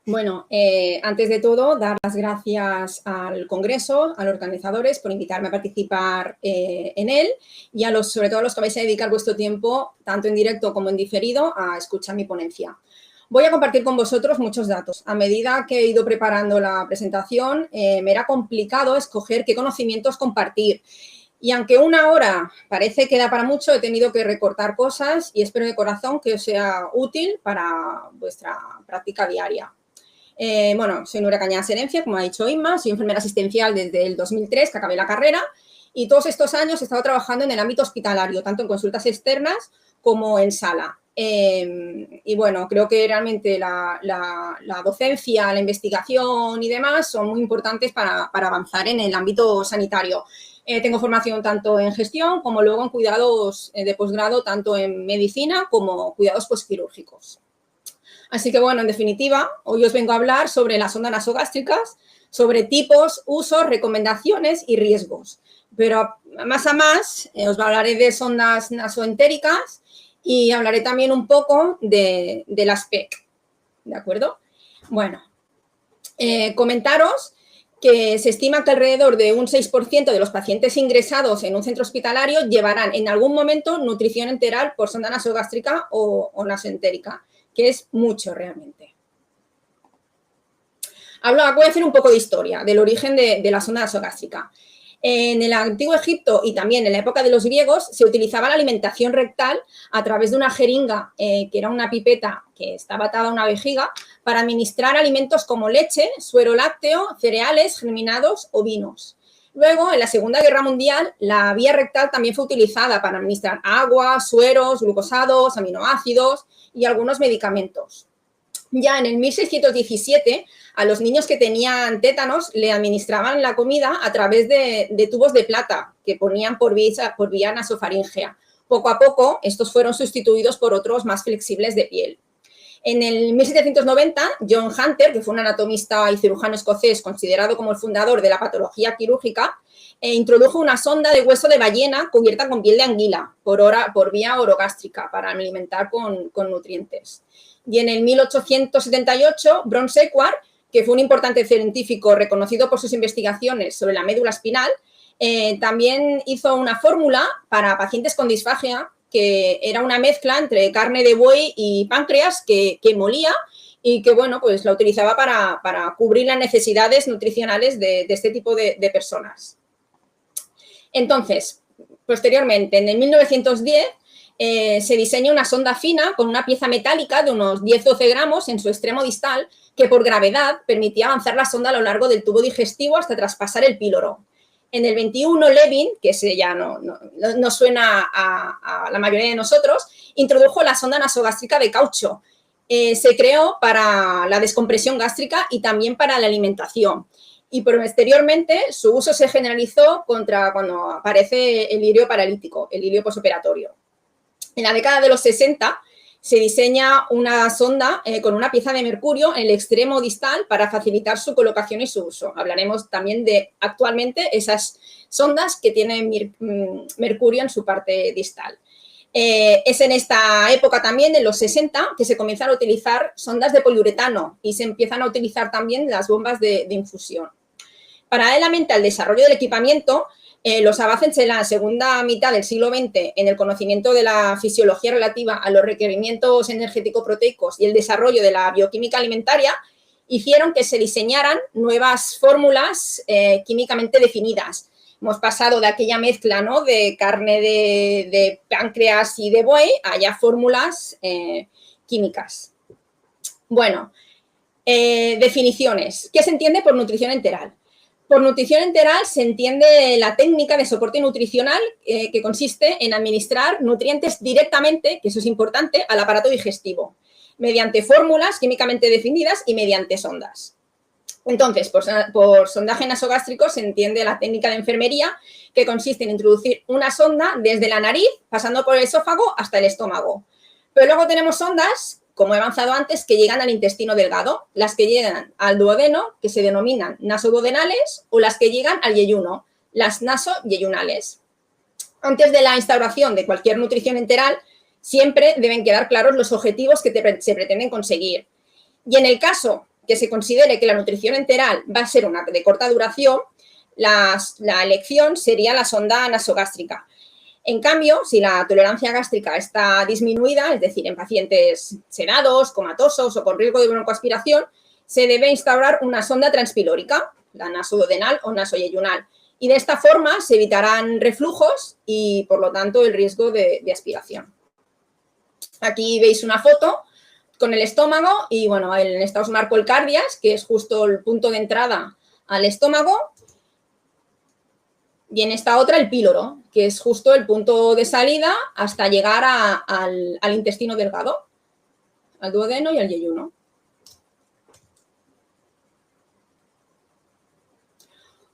Bueno, antes de todo, dar las gracias al Congreso, a los organizadores, por invitarme a participar en él y sobre todo a los que vais a dedicar vuestro tiempo, tanto en directo como en diferido, a escuchar mi ponencia. Voy a compartir con vosotros muchos datos. A medida que he ido preparando la presentación, me era complicado escoger qué conocimientos compartir. Y aunque una hora parece que da para mucho, he tenido que recortar cosas y espero de corazón que os sea útil para vuestra práctica diaria. Bueno, soy Nuria Cañadas Herencia, como ha dicho Inma, soy enfermera asistencial desde el 2003, que acabé la carrera, y todos estos años he estado trabajando en el ámbito hospitalario, tanto en consultas externas como en sala. Y bueno, creo que realmente la docencia, la investigación y demás son muy importantes para avanzar en el ámbito sanitario. Tengo formación tanto en gestión como luego en cuidados de posgrado, tanto en medicina como cuidados postquirúrgicos. Así que, bueno, en definitiva, hoy os vengo a hablar sobre las sondas nasogástricas, sobre tipos, usos, recomendaciones y riesgos. Pero más a más, os hablaré de sondas nasoentéricas y hablaré también un poco de las PEC, ¿de acuerdo? Bueno, comentaros que se estima que alrededor de un 6% de los pacientes ingresados en un centro hospitalario llevarán en algún momento nutrición enteral por sonda nasogástrica o nasoentérica, que es mucho realmente. Voy a hacer un poco de historia del origen de la sonda nasogástrica. En el antiguo Egipto y también en la época de los griegos se utilizaba la alimentación rectal a través de una jeringa, que era una pipeta que estaba atada a una vejiga, para administrar alimentos como leche, suero lácteo, cereales, germinados o vinos. Luego, en la Segunda Guerra Mundial, la vía rectal también fue utilizada para administrar agua, sueros, glucosados, aminoácidos y algunos medicamentos. Ya en el 1617, a los niños que tenían tétanos le administraban la comida a través de tubos de plata que ponían por vía nasofaríngea. Poco a poco, estos fueron sustituidos por otros más flexibles de piel. En el 1790, John Hunter, que fue un anatomista y cirujano escocés considerado como el fundador de la patología quirúrgica, introdujo una sonda de hueso de ballena cubierta con piel de anguila por vía orogástrica para alimentar con nutrientes. Y en el 1878, Brown Sequard, que fue un importante científico reconocido por sus investigaciones sobre la médula espinal, también hizo una fórmula para pacientes con disfagia, que era una mezcla entre carne de buey y páncreas que molía y que, bueno, pues la utilizaba para cubrir las necesidades nutricionales de este tipo de personas. Entonces, posteriormente, en el 1910, se diseña una sonda fina con una pieza metálica de unos 10-12 gramos en su extremo distal que por gravedad permitía avanzar la sonda a lo largo del tubo digestivo hasta traspasar el píloro. En el 21, Levin, que ese ya no suena a la mayoría de nosotros, introdujo la sonda nasogástrica de caucho. Se creó para la descompresión gástrica y también para la alimentación. Y posteriormente su uso se generalizó cuando aparece el ilirio paralítico, el ilirio posoperatorio. En la década de los 60 se diseña una sonda con una pieza de mercurio en el extremo distal para facilitar su colocación y su uso. Hablaremos también de actualmente esas sondas que tienen mercurio en su parte distal. Es en esta época también, en los 60, que se comienzan a utilizar sondas de poliuretano y se empiezan a utilizar también las bombas de infusión. Paralelamente al desarrollo del equipamiento, los avances en la segunda mitad del siglo XX en el conocimiento de la fisiología relativa a los requerimientos energético-proteicos y el desarrollo de la bioquímica alimentaria hicieron que se diseñaran nuevas fórmulas químicamente definidas. Hemos pasado de aquella mezcla, ¿no?, de carne de páncreas y de buey a ya fórmulas químicas. Bueno, definiciones. ¿Qué se entiende por nutrición enteral? Por nutrición enteral se entiende la técnica de soporte nutricional que consiste en administrar nutrientes directamente, que eso es importante, al aparato digestivo, mediante fórmulas químicamente definidas y mediante sondas. Entonces, por sondaje nasogástrico se entiende la técnica de enfermería, que consiste en introducir una sonda desde la nariz, pasando por el esófago hasta el estómago. Pero luego tenemos sondas, como he avanzado antes, que llegan al intestino delgado, las que llegan al duodeno, que se denominan nasoduodenales, o las que llegan al yeyuno, las nasoyeyunales. Antes de la instauración de cualquier nutrición enteral, siempre deben quedar claros los objetivos que se pretenden conseguir. Y en el caso que se considere que la nutrición enteral va a ser una de corta duración, la elección sería la sonda nasogástrica. En cambio, si la tolerancia gástrica está disminuida, es decir, en pacientes sedados, comatosos o con riesgo de broncoaspiración, se debe instaurar una sonda transpilórica, la nasoduodenal o nasoyeyunal. Y de esta forma se evitarán reflujos y, por lo tanto, el riesgo de aspiración. Aquí veis una foto con el estómago y, bueno, en esta os marco el cardias, que es justo el punto de entrada al estómago. Y en esta otra el píloro, que es justo el punto de salida hasta llegar al intestino delgado, al duodeno y al yeyuno.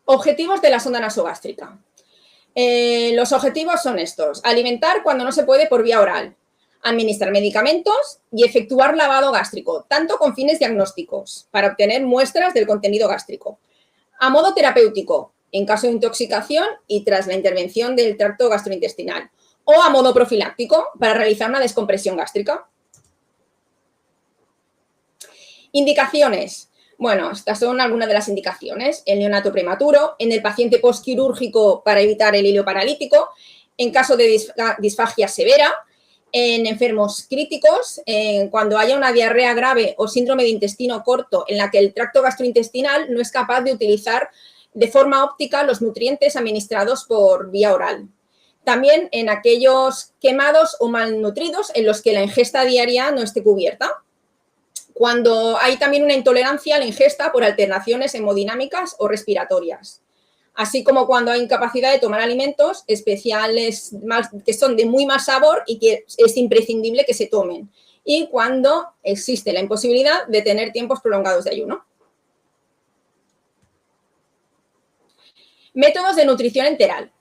Objetivos de la sonda nasogástrica. Los objetivos son estos: alimentar cuando no se puede por vía oral, administrar medicamentos y efectuar lavado gástrico, tanto con fines diagnósticos, para obtener muestras del contenido gástrico, a modo terapéutico, en caso de intoxicación y tras la intervención del tracto gastrointestinal, o a modo profiláctico, para realizar una descompresión gástrica. Indicaciones. Bueno, estas son algunas de las indicaciones. El neonato prematuro, en el paciente postquirúrgico para evitar el hilo paralítico, en caso de disfagia severa, en enfermos críticos, cuando haya una diarrea grave o síndrome de intestino corto en la que el tracto gastrointestinal no es capaz de utilizar de forma óptica los nutrientes administrados por vía oral. También en aquellos quemados o malnutridos en los que la ingesta diaria no esté cubierta. Cuando hay también una intolerancia a la ingesta por alteraciones hemodinámicas o respiratorias. Así como cuando hay incapacidad de tomar alimentos especiales que son de muy mal sabor y que es imprescindible que se tomen. Y cuando existe la imposibilidad de tener tiempos prolongados de ayuno. Métodos de nutrición enteral.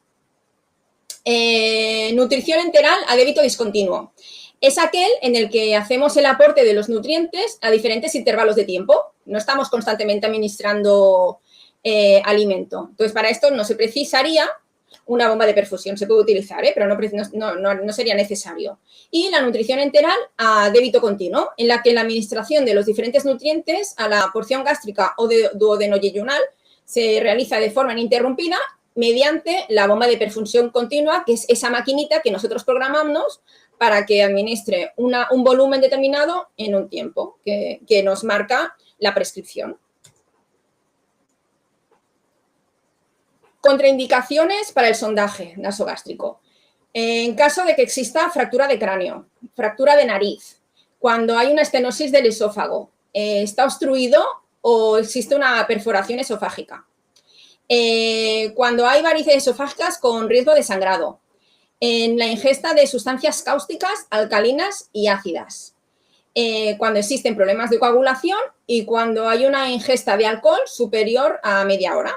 Nutrición enteral a débito discontinuo. Es aquel en el que hacemos el aporte de los nutrientes a diferentes intervalos de tiempo. No estamos constantemente administrando alimento. Entonces, para esto no se precisaría una bomba de perfusión. Se puede utilizar, pero no sería necesario. Y la nutrición enteral a débito continuo, en la que la administración de los diferentes nutrientes a la porción gástrica o duodenoyeyunal se realiza de forma ininterrumpida mediante la bomba de perfusión continua, que es esa maquinita que nosotros programamos para que administre un volumen determinado en un tiempo que nos marca la prescripción. Contraindicaciones para el sondaje nasogástrico. En caso de que exista fractura de cráneo, fractura de nariz, cuando hay una estenosis del esófago, está obstruido o existe una perforación esofágica. Cuando hay varices esofágicas con riesgo de sangrado, en la ingesta de sustancias cáusticas, alcalinas y ácidas, cuando existen problemas de coagulación y cuando hay una ingesta de alcohol superior a media hora.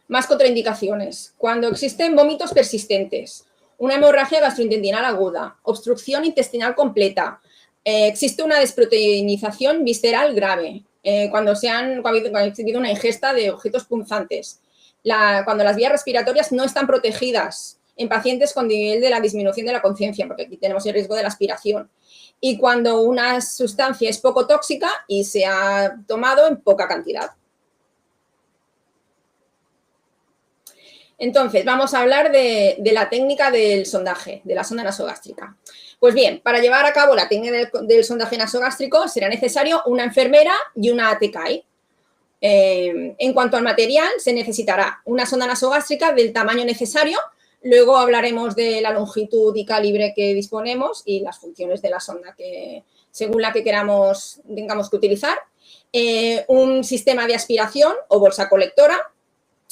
Más contraindicaciones. Cuando existen vómitos persistentes, una hemorragia gastrointestinal aguda, obstrucción intestinal completa, existe una desproteinización visceral grave, cuando ha existido una ingesta de objetos punzantes, cuando las vías respiratorias no están protegidas en pacientes con nivel de la disminución de la conciencia, porque aquí tenemos el riesgo de la aspiración, y cuando una sustancia es poco tóxica y se ha tomado en poca cantidad. Entonces, vamos a hablar de la técnica del sondaje, de la sonda nasogástrica. Pues bien, para llevar a cabo la técnica del sondaje nasogástrico será necesario una enfermera y una ATCAI. En cuanto al material, se necesitará una sonda nasogástrica del tamaño necesario. Luego hablaremos de la longitud y calibre que disponemos y las funciones de la sonda según la que tengamos que utilizar. Un sistema de aspiración o bolsa colectora,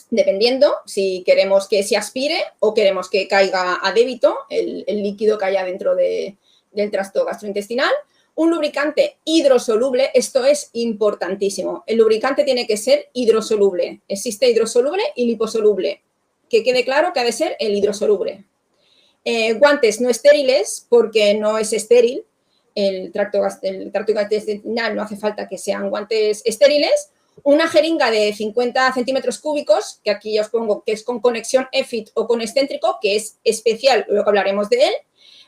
dependiendo si queremos que se aspire o queremos que caiga a débito el líquido que haya dentro del tracto gastrointestinal. Un lubricante hidrosoluble, esto es importantísimo. El lubricante tiene que ser hidrosoluble. Existe hidrosoluble y liposoluble. Que quede claro que ha de ser el hidrosoluble. Guantes no estériles, porque no es estéril. El tracto gastrointestinal no hace falta que sean guantes estériles. Una jeringa de 50 centímetros cúbicos, que aquí ya os pongo que es con conexión EFIT o con excéntrico, que es especial, luego hablaremos de él.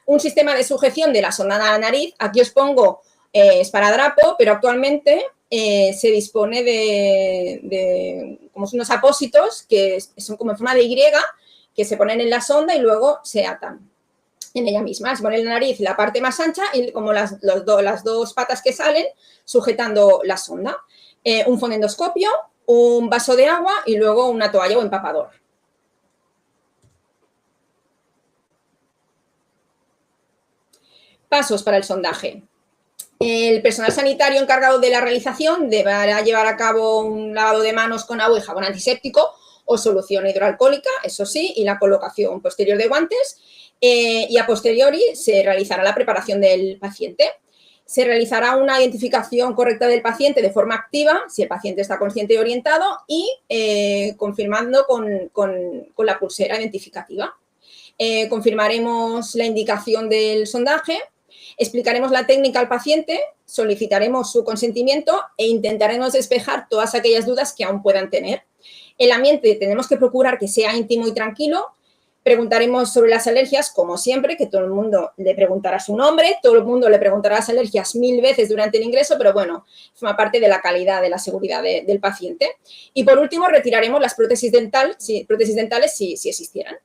Un sistema de sujeción de la sonda a la nariz, aquí os pongo esparadrapo, pero actualmente se dispone de como unos apósitos que son como en forma de Y, que se ponen en la sonda y luego se atan en ella misma. Se pone en la nariz la parte más ancha y como las dos patas que salen sujetando la sonda. Un fonendoscopio, un vaso de agua y luego una toalla o empapador. Pasos para el sondaje. El personal sanitario encargado de la realización deberá llevar a cabo un lavado de manos con agua y jabón antiséptico o solución hidroalcohólica, eso sí, y la colocación posterior de guantes. Y a posteriori se realizará la preparación del paciente. Se realizará una identificación correcta del paciente de forma activa, si el paciente está consciente y orientado, y confirmando con la pulsera identificativa. Confirmaremos la indicación del sondaje, explicaremos la técnica al paciente, solicitaremos su consentimiento e intentaremos despejar todas aquellas dudas que aún puedan tener. El ambiente tenemos que procurar que sea íntimo y tranquilo. Preguntaremos sobre las alergias, como siempre, que todo el mundo le preguntará su nombre, todo el mundo le preguntará las alergias 1000 veces durante el ingreso, pero bueno, forma parte de la calidad, de la seguridad del paciente. Y por último, retiraremos las prótesis dentales si existieran.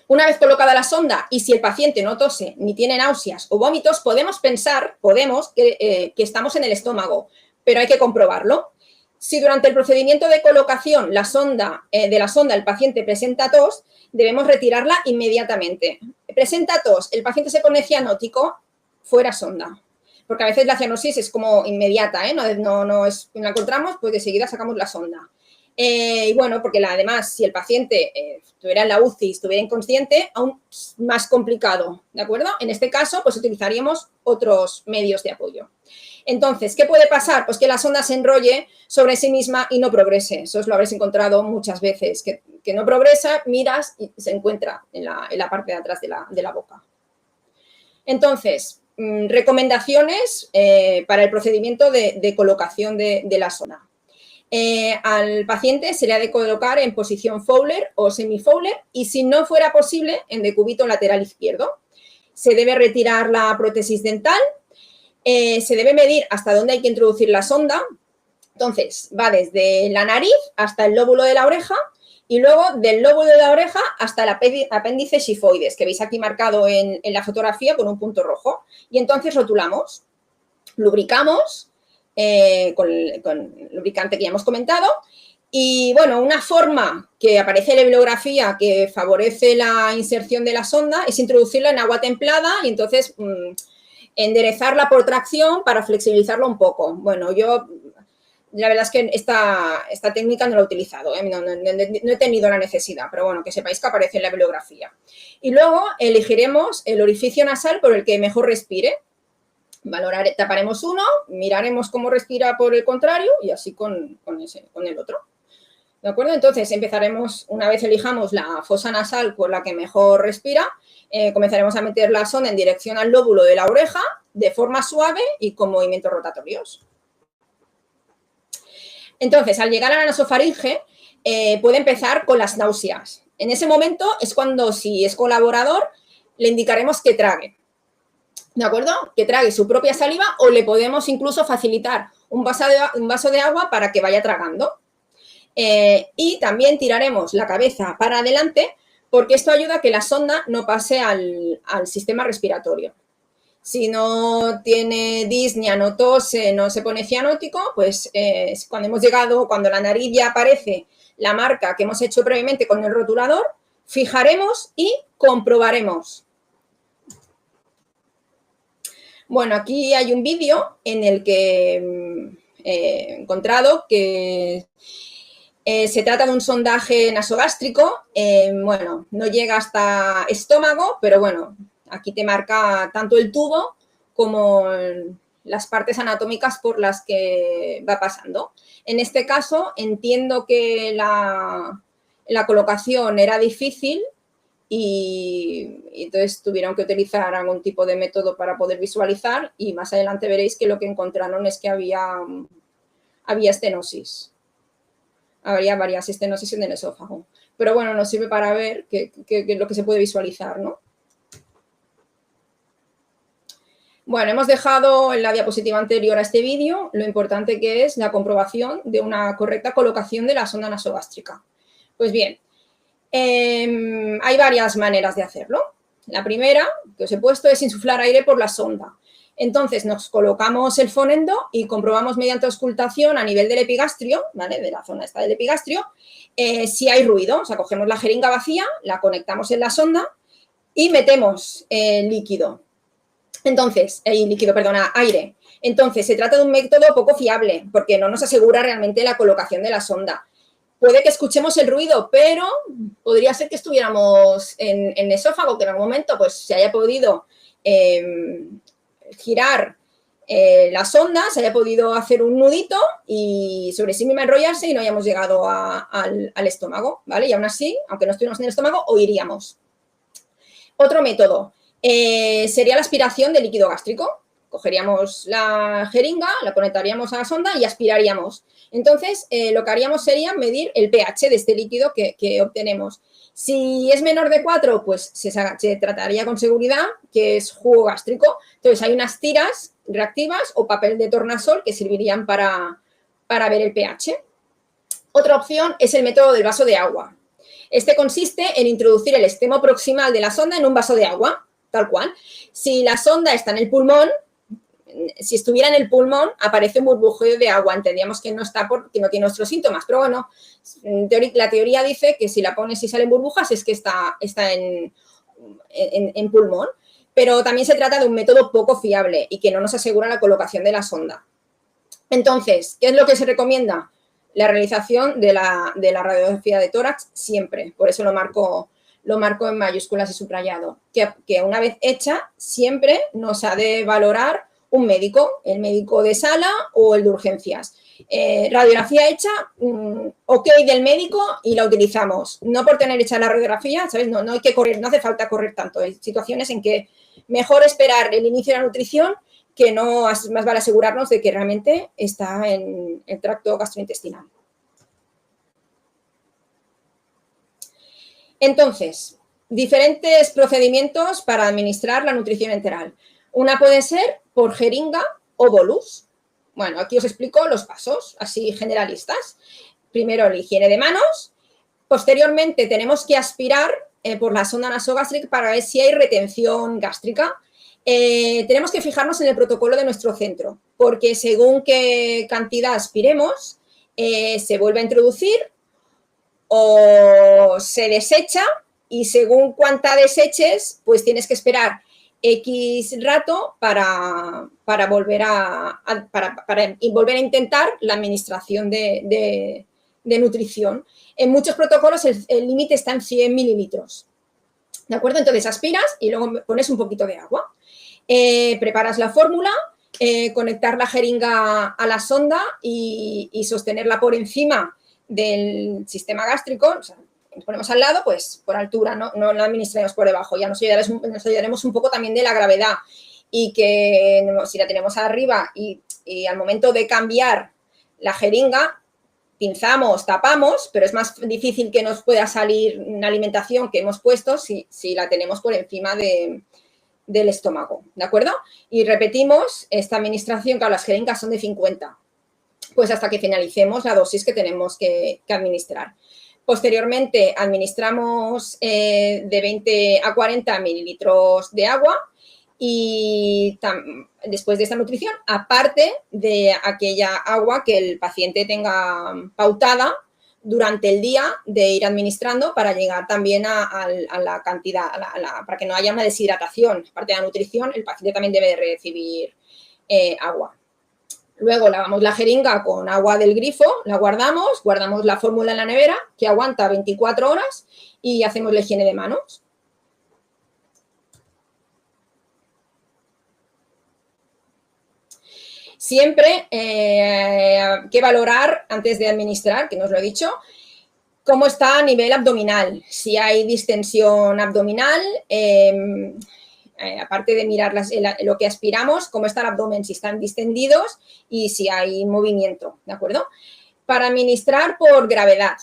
Una vez colocada la sonda y si el paciente no tose ni tiene náuseas o vómitos, podemos pensar que estamos en el estómago, pero hay que comprobarlo. Si durante el procedimiento de colocación de la sonda el paciente presenta tos, debemos retirarla inmediatamente. Presenta tos, el paciente se pone cianótico, fuera sonda. Porque a veces la cianosis es como inmediata, no la encontramos, pues de seguida sacamos la sonda. Y bueno, porque además, si el paciente estuviera en la UCI, estuviera inconsciente, aún más complicado, ¿de acuerdo? En este caso, pues utilizaríamos otros medios de apoyo. Entonces, ¿qué puede pasar? Pues que la sonda se enrolle sobre sí misma y no progrese. Eso os lo habréis encontrado muchas veces, que no progresa, miras y se encuentra en la parte de atrás de la boca. Entonces, recomendaciones para el procedimiento de colocación de la sonda. Al paciente se le ha de colocar en posición Fowler o semi-Fowler y si no fuera posible, en decúbito lateral izquierdo. Se debe retirar la prótesis dental, se debe medir hasta dónde hay que introducir la sonda. Entonces, va desde la nariz hasta el lóbulo de la oreja y luego del lóbulo de la oreja hasta el apéndice xifoides, que veis aquí marcado en la fotografía con un punto rojo. Y entonces rotulamos, lubricamos, con lubricante que ya hemos comentado. Y bueno, una forma que aparece en la bibliografía que favorece la inserción de la sonda es introducirla en agua templada y entonces enderezarla por tracción para flexibilizarlo un poco. Bueno, yo la verdad es que esta técnica no la he utilizado, no he tenido la necesidad, pero bueno, que sepáis que aparece en la bibliografía. Y luego elegiremos el orificio nasal por el que mejor respire. Taparemos uno, miraremos cómo respira por el contrario y así con el otro. ¿De acuerdo? Entonces empezaremos, una vez elijamos la fosa nasal por la que mejor respira, comenzaremos a meter la sonda en dirección al lóbulo de la oreja de forma suave y con movimientos rotatorios. Entonces, al llegar a la nasofaringe, puede empezar con las náuseas. En ese momento es cuando, si es colaborador, le indicaremos que trague. ¿De acuerdo? Que trague su propia saliva o le podemos incluso facilitar un vaso de agua para que vaya tragando. Y también tiraremos la cabeza para adelante porque esto ayuda a que la sonda no pase al sistema respiratorio. Si no tiene disnea, no tose, no se pone cianótico, pues cuando la nariz ya aparece la marca que hemos hecho previamente con el rotulador, fijaremos y comprobaremos. Bueno, aquí hay un vídeo en el que he encontrado que se trata de un sondaje nasogástrico. Bueno, no llega hasta estómago, pero bueno, aquí te marca tanto el tubo como las partes anatómicas por las que va pasando. En este caso, entiendo que la colocación era difícil y entonces tuvieron que utilizar algún tipo de método para poder visualizar y más adelante veréis que lo que encontraron es que había estenosis. Había varias estenosis en el esófago. pero bueno, nos sirve para ver qué es lo que se puede visualizar, ¿no? Bueno, hemos dejado en la diapositiva anterior a este vídeo lo importante que es la comprobación de una correcta colocación de la sonda nasogástrica. Pues bien, hay varias maneras de hacerlo. La primera que os he puesto es insuflar aire por la sonda. Entonces, nos colocamos el fonendo y comprobamos mediante auscultación a nivel del epigastrio, ¿vale? De la zona esta del epigastrio, si hay ruido. O sea, cogemos la jeringa vacía, la conectamos en la sonda y metemos líquido. Entonces, aire. Entonces, se trata de un método poco fiable porque no nos asegura realmente la colocación de la sonda. Puede que escuchemos el ruido, pero podría ser que estuviéramos en el esófago, que en algún momento pues, se haya podido girar la sonda, se haya podido hacer un nudito y sobre sí misma enrollarse y no hayamos llegado al estómago, ¿vale? Y aún así, aunque no estuviéramos en el estómago, oiríamos. Otro método sería la aspiración de líquido gástrico. Cogeríamos la jeringa, la conectaríamos a la sonda y aspiraríamos. Entonces, lo que haríamos sería medir el pH de este líquido que obtenemos. Si es menor de 4, pues se trataría con seguridad que es jugo gástrico. Entonces, hay unas tiras reactivas o papel de tornasol que servirían para ver el pH. Otra opción es el método del vaso de agua. Este consiste en introducir el extremo proximal de la sonda en un vaso de agua, tal cual. Si la sonda está en el pulmón, si estuviera en el pulmón, aparece un burbujeo de agua. Entendíamos que no está porque no tiene nuestros síntomas, pero bueno, la teoría dice que si la pones y salen burbujas es que está en pulmón. Pero también se trata de un método poco fiable y que no nos asegura la colocación de la sonda. Entonces, ¿qué es lo que se recomienda? La realización de la radiografía de tórax siempre. Por eso lo marco en mayúsculas y subrayado. Que una vez hecha, siempre nos ha de valorar un médico, el médico de sala o el de urgencias. Radiografía hecha, ok del médico y la utilizamos. No por tener hecha la radiografía, ¿sabes? No hay que correr, no hace falta correr tanto. Hay situaciones en que mejor esperar el inicio de la nutrición que no, más vale asegurarnos de que realmente está en el tracto gastrointestinal. Entonces, diferentes procedimientos para administrar la nutrición enteral. Una puede ser por jeringa o bolus. Bueno, aquí os explico los pasos, así generalistas. Primero, la higiene de manos. Posteriormente, tenemos que aspirar por la sonda nasogástrica para ver si hay retención gástrica. Tenemos que fijarnos en el protocolo de nuestro centro, porque según qué cantidad aspiremos, se vuelve a introducir o se desecha y según cuánta deseches, pues tienes que esperar X rato para volver a intentar la administración de nutrición. En muchos protocolos el límite está en 100 mililitros. ¿De acuerdo? Entonces aspiras y luego pones un poquito de agua. Preparas la fórmula, conectar la jeringa a la sonda y sostenerla por encima del sistema gástrico. O sea, nos ponemos al lado, pues por altura, no la administremos por debajo. Ya nos ayudaremos un poco también de la gravedad y que si la tenemos arriba y al momento de cambiar la jeringa, pinzamos, tapamos, pero es más difícil que nos pueda salir una alimentación que hemos puesto si la tenemos por encima del estómago, ¿de acuerdo? Y repetimos esta administración, claro, las jeringas son de 50, pues hasta que finalicemos la dosis que tenemos que administrar. Posteriormente, administramos de 20 a 40 mililitros de agua y después de esta nutrición, aparte de aquella agua que el paciente tenga pautada durante el día de ir administrando para llegar también a la cantidad, para que no haya una deshidratación. Aparte de la nutrición, el paciente también debe de recibir agua. Luego lavamos la jeringa con agua del grifo, la guardamos la fórmula en la nevera, que aguanta 24 horas y hacemos la higiene de manos. Siempre hay que valorar, antes de administrar, que no os lo he dicho, cómo está a nivel abdominal. Si hay distensión abdominal, aparte de mirar lo que aspiramos, cómo está el abdomen, si están distendidos y si hay movimiento, ¿de acuerdo? Para administrar por gravedad,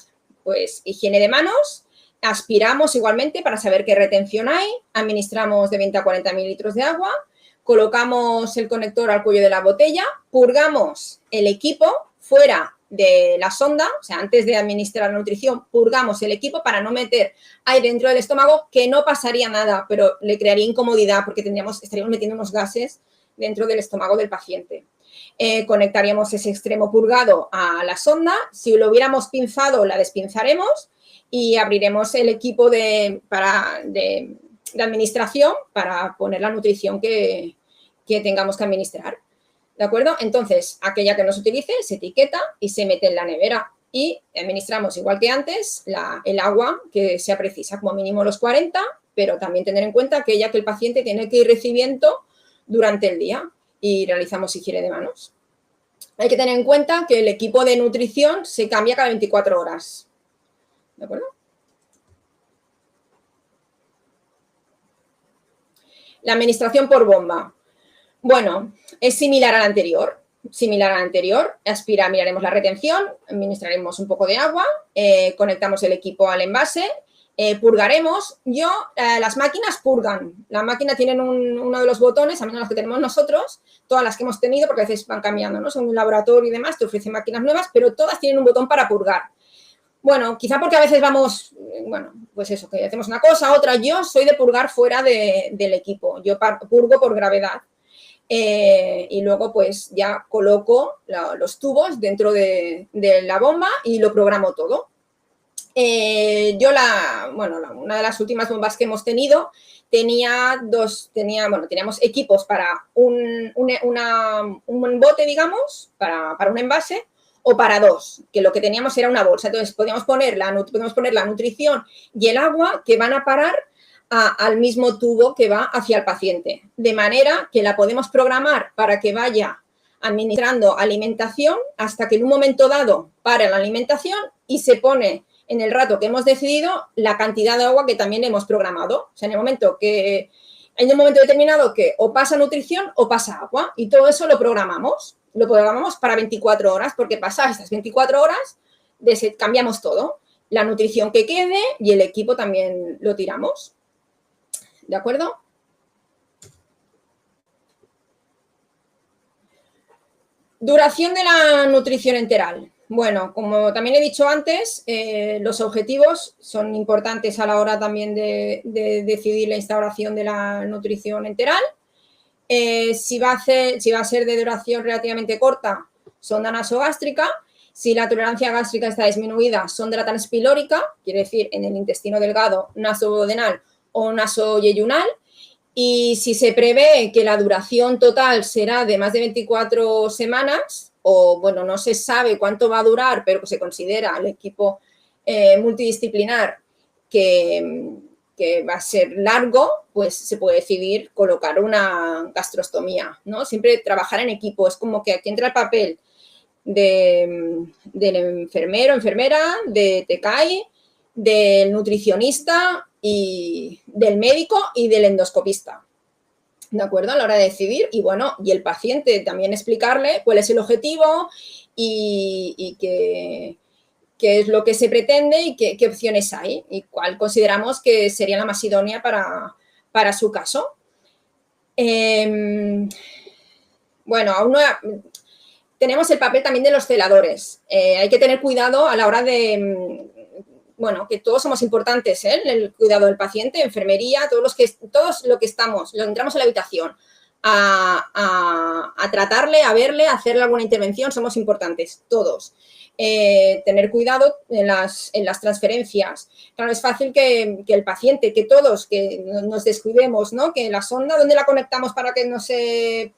pues higiene de manos, Aspiramos igualmente para saber qué retención hay, administramos de 20 a 40 mililitros de agua, colocamos el conector al cuello de la botella, purgamos el equipo fuera de la sonda, o sea, antes de administrar la nutrición, purgamos el equipo para no meter aire dentro del estómago, que no pasaría nada, pero le crearía incomodidad porque estaríamos metiendo unos gases dentro del estómago del paciente. Conectaríamos ese extremo purgado a la sonda, si lo hubiéramos pinzado, la despinzaremos y abriremos el equipo de administración para poner la nutrición que tengamos que administrar. ¿De acuerdo? Entonces, aquella que no se utilice se etiqueta y se mete en la nevera y administramos, igual que antes, el agua que sea precisa, como mínimo los 40, pero también tener en cuenta aquella que el paciente tiene que ir recibiendo durante el día y realizamos higiene de manos. Hay que tener en cuenta que el equipo de nutrición se cambia cada 24 horas. ¿De acuerdo? La administración por bomba. Bueno, es similar a la anterior. Miraremos la retención, administraremos un poco de agua, conectamos el equipo al envase, purgaremos. Las máquinas purgan. La máquina tienen uno de los botones, a menos los que tenemos nosotros, todas las que hemos tenido, porque a veces van cambiando, ¿no? Son un laboratorio y demás, te ofrecen máquinas nuevas, pero todas tienen un botón para purgar. Bueno, quizá porque a veces vamos, bueno, pues eso, que hacemos una cosa, otra. Yo soy de purgar fuera del equipo. Yo purgo por gravedad. Y luego pues ya coloco los tubos dentro de la bomba y lo programo todo. Una de las últimas bombas que hemos tenido teníamos equipos para un bote, digamos, para un envase, o para dos, que lo que teníamos era una bolsa. Entonces podíamos poner la nutrición y el agua que van a parar al mismo tubo que va hacia el paciente, de manera que la podemos programar para que vaya administrando alimentación hasta que en un momento dado para la alimentación y se pone en el rato que hemos decidido la cantidad de agua que también hemos programado. O sea, en un momento determinado que o pasa nutrición o pasa agua, y todo eso lo programamos para 24 horas, porque pasadas estas 24 horas cambiamos todo, la nutrición que quede y el equipo también lo tiramos. ¿De acuerdo? Duración de la nutrición enteral. Bueno, como también he dicho antes, los objetivos son importantes a la hora también de decidir la instauración de la nutrición enteral. Si va a ser de duración relativamente corta, sonda nasogástrica. Si la tolerancia gástrica está disminuida, sonda transpilórica, quiere decir en el intestino delgado, nasoduodenal o nasoyeyunal. Y si se prevé que la duración total será de más de 24 semanas, o bueno, no se sabe cuánto va a durar, pero se considera el equipo multidisciplinar que va a ser largo, pues se puede decidir colocar una gastrostomía, ¿no? Siempre trabajar en equipo, es como que aquí entra el papel del enfermero, enfermera, de TECAI, del nutricionista y del médico y del endoscopista, ¿de acuerdo? A la hora de decidir, y bueno, y el paciente también explicarle cuál es el objetivo y qué es lo que se pretende y qué opciones hay y cuál consideramos que sería la más idónea para su caso. Bueno, aún no tenemos el papel también de los celadores. Hay que tener cuidado a la hora de, bueno, que todos somos importantes, en el cuidado del paciente, enfermería, todos lo que estamos, lo entramos en la habitación a tratarle, a verle, a hacerle alguna intervención, somos importantes, todos. Tener cuidado en las transferencias. Claro, es fácil que el paciente, que todos, que nos descuidemos, ¿no? Que la sonda, ¿dónde la conectamos para que no se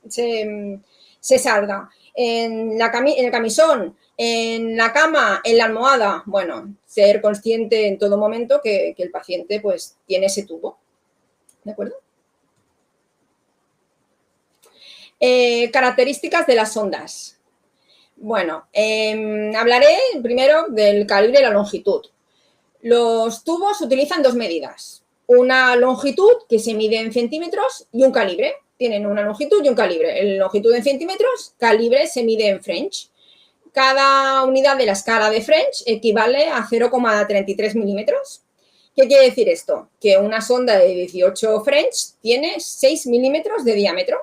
salga? En el camisón, en la cama, en la almohada. Bueno, ser consciente en todo momento que el paciente pues tiene ese tubo. ¿De acuerdo? Características de las sondas. Bueno, hablaré primero del calibre y la longitud. Los tubos utilizan dos medidas. Una longitud que se mide en centímetros y un calibre. Tienen una longitud y un calibre. La longitud en centímetros, calibre se mide en French. Cada unidad de la escala de French equivale a 0,33 milímetros. ¿Qué quiere decir esto? Que una sonda de 18 French tiene 6 milímetros de diámetro.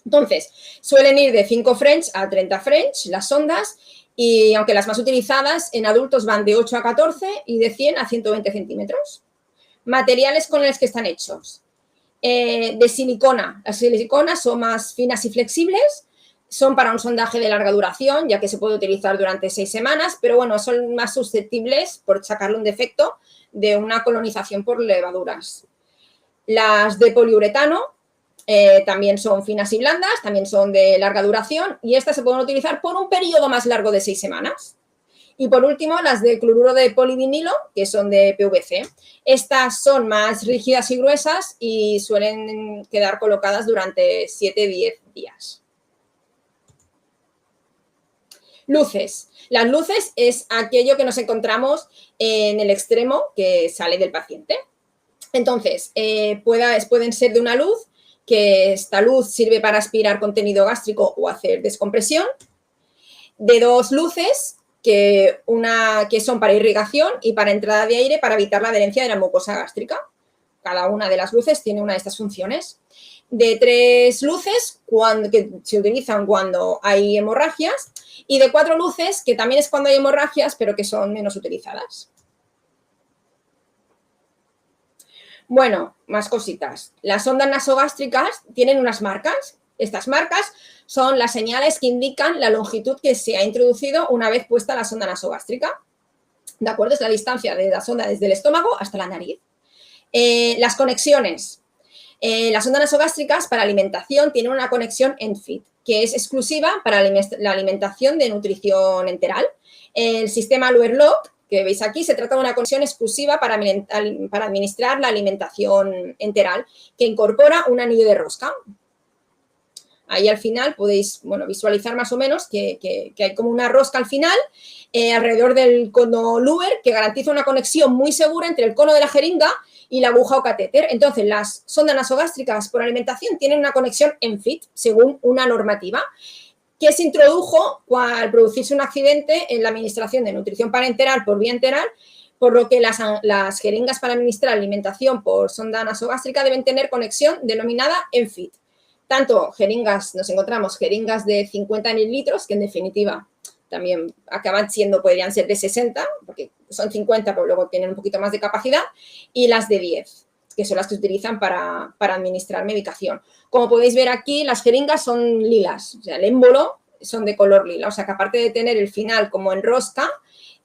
Entonces, suelen ir de 5 French a 30 French las sondas, y aunque las más utilizadas en adultos van de 8 a 14 y de 100 a 120 centímetros. Materiales con los que están hechos. De silicona. Las siliconas son más finas y flexibles, son para un sondaje de larga duración, ya que se puede utilizar durante 6 semanas, pero bueno, son más susceptibles, por sacarle un defecto, de una colonización por levaduras. Las de poliuretano también son finas y blandas, también son de larga duración, y estas se pueden utilizar por un periodo más largo de 6 semanas. Y por último, las de cloruro de polivinilo, que son de PVC. Estas son más rígidas y gruesas y suelen quedar colocadas durante 7-10 días. Luces. Las luces es aquello que nos encontramos en el extremo que sale del paciente. Entonces, pueden ser de una luz, que esta luz sirve para aspirar contenido gástrico o hacer descompresión. De 2 luces, que son para irrigación y para entrada de aire para evitar la adherencia de la mucosa gástrica. Cada una de las luces tiene una de estas funciones. De 3 luces, que se utilizan cuando hay hemorragias, y de 4 luces, que también es cuando hay hemorragias, pero que son menos utilizadas. Bueno, más cositas. Las sondas nasogástricas tienen unas marcas. Estas marcas son las señales que indican la longitud que se ha introducido una vez puesta la sonda nasogástrica. ¿De acuerdo? Es la distancia de la sonda desde el estómago hasta la nariz. Las conexiones. Las sondas nasogástricas para alimentación tienen una conexión ENFIT, que es exclusiva para la alimentación de nutrición enteral. El sistema Luer-Lock, que veis aquí, se trata de una conexión exclusiva para administrar la alimentación enteral, que incorpora un anillo de rosca. Ahí al final podéis visualizar más o menos que hay como una rosca al final alrededor del cono Luer, que garantiza una conexión muy segura entre el cono de la jeringa y la aguja o catéter. Entonces, las sondas nasogástricas por alimentación tienen una conexión ENFIT, según una normativa, que se introdujo al producirse un accidente en la administración de nutrición parenteral por vía enteral, por lo que las jeringas para administrar alimentación por sonda nasogástrica deben tener conexión denominada ENFIT. Tanto jeringas, nos encontramos jeringas de 50 mililitros, que en definitiva también podrían ser de 60, porque son 50, pero luego tienen un poquito más de capacidad, y las de 10, que son las que se utilizan para administrar medicación. Como podéis ver aquí, las jeringas son lilas, o sea, el émbolo son de color lila, o sea, que aparte de tener el final como en rosca,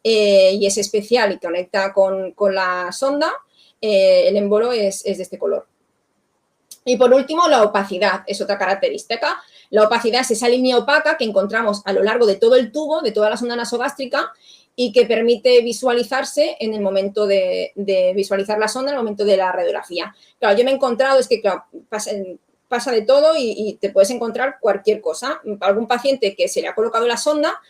y es especial y conecta con la sonda, el émbolo es de este color. Y por último, la opacidad es otra característica. La opacidad es esa línea opaca que encontramos a lo largo de todo el tubo, de toda la sonda nasogástrica, y que permite visualizarse en el momento de visualizar la sonda, en el momento de la radiografía. Claro, yo me he encontrado, es que claro, pasa de todo y te puedes encontrar cualquier cosa. Algún paciente que se le ha colocado la sonda,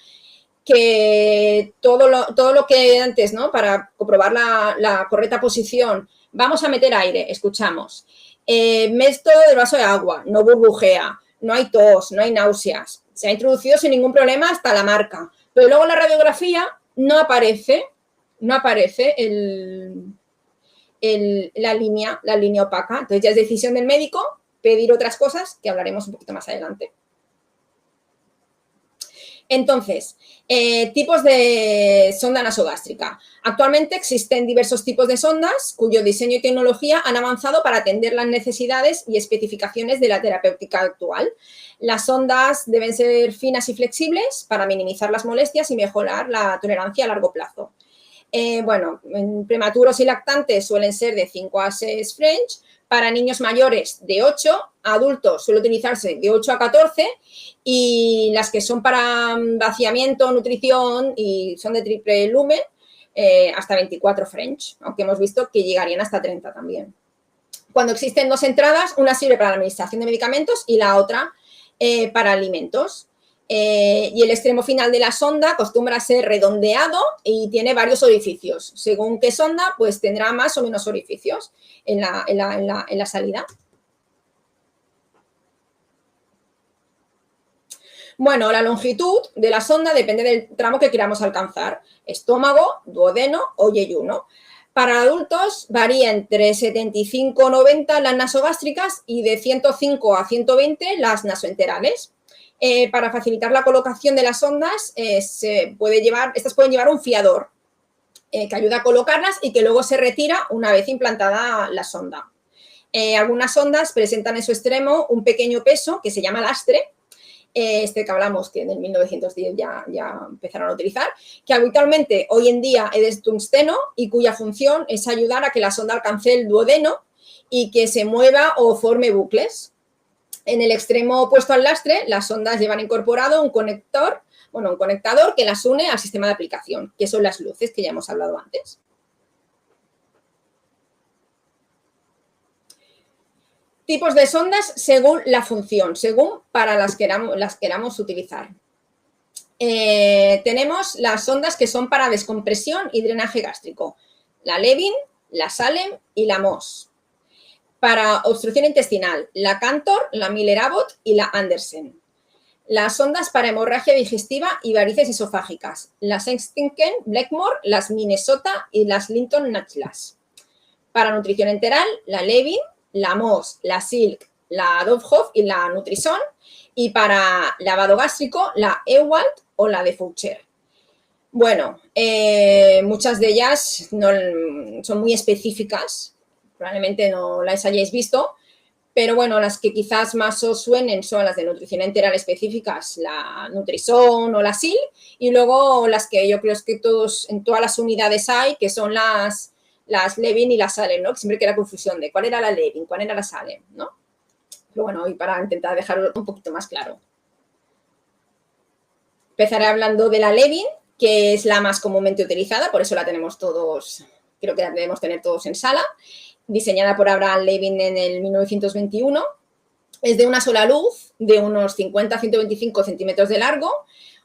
que todo lo que antes, ¿no? Para comprobar la correcta posición, vamos a meter aire, escuchamos. Meto del vaso de agua, no burbujea, no hay tos, no hay náuseas. Se ha introducido sin ningún problema hasta la marca. Pero luego en la radiografía no aparece la línea opaca. Entonces ya es decisión del médico pedir otras cosas que hablaremos un poquito más adelante. Entonces, tipos de sonda nasogástrica. Actualmente existen diversos tipos de sondas cuyo diseño y tecnología han avanzado para atender las necesidades y especificaciones de la terapéutica actual. Las sondas deben ser finas y flexibles para minimizar las molestias y mejorar la tolerancia a largo plazo. En prematuros y lactantes suelen ser de 5 a 6 French. Para niños mayores de 8, adultos suele utilizarse de 8 a 14 y las que son para vaciamiento, nutrición y son de triple lumen hasta 24 French, aunque hemos visto que llegarían hasta 30 también. Cuando existen 2 entradas, una sirve para la administración de medicamentos y la otra para alimentos. Y el extremo final de la sonda acostumbra a ser redondeado y tiene varios orificios. Según qué sonda, pues tendrá más o menos orificios en la salida. Bueno, la longitud de la sonda depende del tramo que queramos alcanzar. Estómago, duodeno o yeyuno. Para adultos varía entre 75 o 90 las nasogástricas y de 105 a 120 las nasoenterales. Para facilitar la colocación de las sondas, estas pueden llevar un fiador que ayuda a colocarlas y que luego se retira una vez implantada la sonda. Algunas sondas presentan en su extremo un pequeño peso que se llama lastre, que hablamos que en el 1910 ya empezaron a utilizar, que habitualmente hoy en día es de tungsteno y cuya función es ayudar a que la sonda alcance el duodeno y que se mueva o forme bucles. En el extremo opuesto al lastre, las sondas llevan incorporado un conectador que las une al sistema de aplicación, que son las luces que ya hemos hablado antes. Tipos de sondas según la función, según para las queramos utilizar. Tenemos las sondas que son para descompresión y drenaje gástrico, la Levin, la Salem y la Moss. Para obstrucción intestinal, la Cantor, la Miller-Abbott y la Andersen. Las sondas para hemorragia digestiva y varices esofágicas, las Extinken, Blackmore, las Minnesota y las Linton-Nachlas. Para nutrición enteral, la Levin, la Moss, la Silk, la Dovhoff y la Nutrison. Y para lavado gástrico, la Ewald o la de Foucher. Bueno, muchas de ellas son muy específicas, probablemente no las hayáis visto, pero bueno, las que quizás más os suenen son las de nutrición enteral específicas, la Nutrison o la Silk, y luego las que yo creo que en todas las unidades hay, que son las Levin y las Salem, ¿no? Que siempre queda confusión de cuál era la Levin, cuál era la Salem, ¿no? Pero bueno, y para intentar dejarlo un poquito más claro. Empezaré hablando de la Levin, que es la más comúnmente utilizada, por eso la tenemos todos, creo que la debemos tener todos en sala, diseñada por Abraham Levin en el 1921. Es de una sola luz, de unos 50 a 125 centímetros de largo,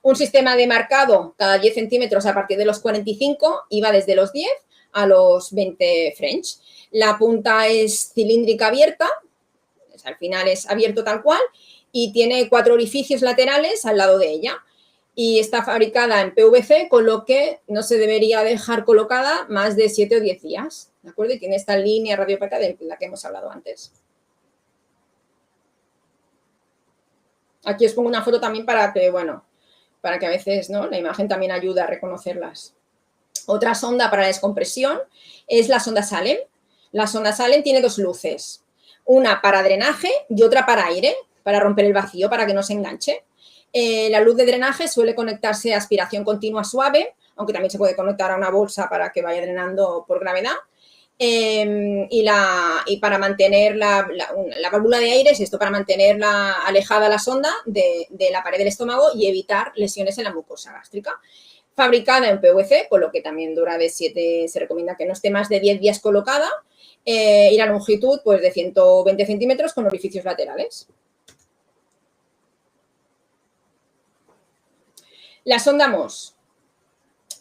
un sistema de marcado cada 10 centímetros a partir de los 45 y va desde los 10 a los 20 French. La punta es cilíndrica abierta, al final es abierto tal cual, y tiene 4 orificios laterales al lado de ella. Y está fabricada en PVC, con lo que no se debería dejar colocada más de 7 o 10 días, ¿de acuerdo? Y tiene esta línea radiopaca de la que hemos hablado antes. Aquí os pongo una foto también para que a veces, ¿no?, la imagen también ayuda a reconocerlas. Otra sonda para descompresión es la sonda Salem. La sonda Salem tiene 2 luces, una para drenaje y otra para aire, para romper el vacío, para que no se enganche. La luz de drenaje suele conectarse a aspiración continua suave, aunque también se puede conectar a una bolsa para que vaya drenando por gravedad. Y para mantener la válvula de aire es esto, para mantenerla alejada la sonda de la pared del estómago y evitar lesiones en la mucosa gástrica. Fabricada en PVC, con lo que también dura se recomienda que no esté más de 10 días colocada, y la longitud pues de 120 centímetros con orificios laterales. La sonda Moss.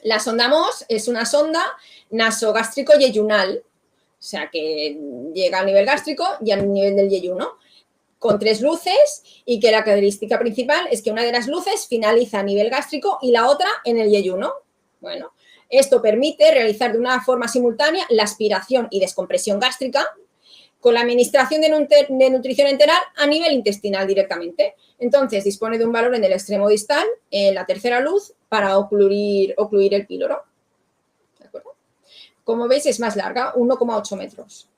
La sonda Moss es una sonda nasogástrico yeyunal, o sea que llega al nivel gástrico y al nivel del yeyuno, con 3 luces, y que la característica principal es que una de las luces finaliza a nivel gástrico y la otra en el yeyuno. Bueno, esto permite realizar de una forma simultánea la aspiración y descompresión gástrica con la administración de nutrición enteral a nivel intestinal directamente. Entonces, dispone de un valor en el extremo distal, en la tercera luz, para ocluir el píloro. ¿De acuerdo? Como veis, es más larga, 1,8 metros.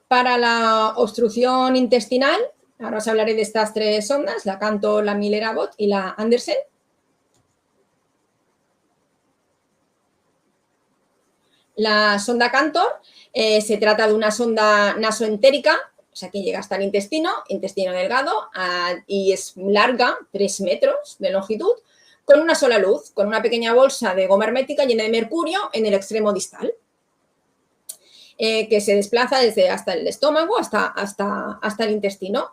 Para la obstrucción intestinal, ahora os hablaré de estas 3 sondas, la Cantor, la Miller-Abbott y la Andersen. La sonda Cantor se trata de una sonda nasoentérica, o sea que llega hasta el intestino delgado, y es larga, 3 metros de longitud, con una sola luz, con una pequeña bolsa de goma hermética llena de mercurio en el extremo distal, que se desplaza desde hasta el estómago hasta el intestino.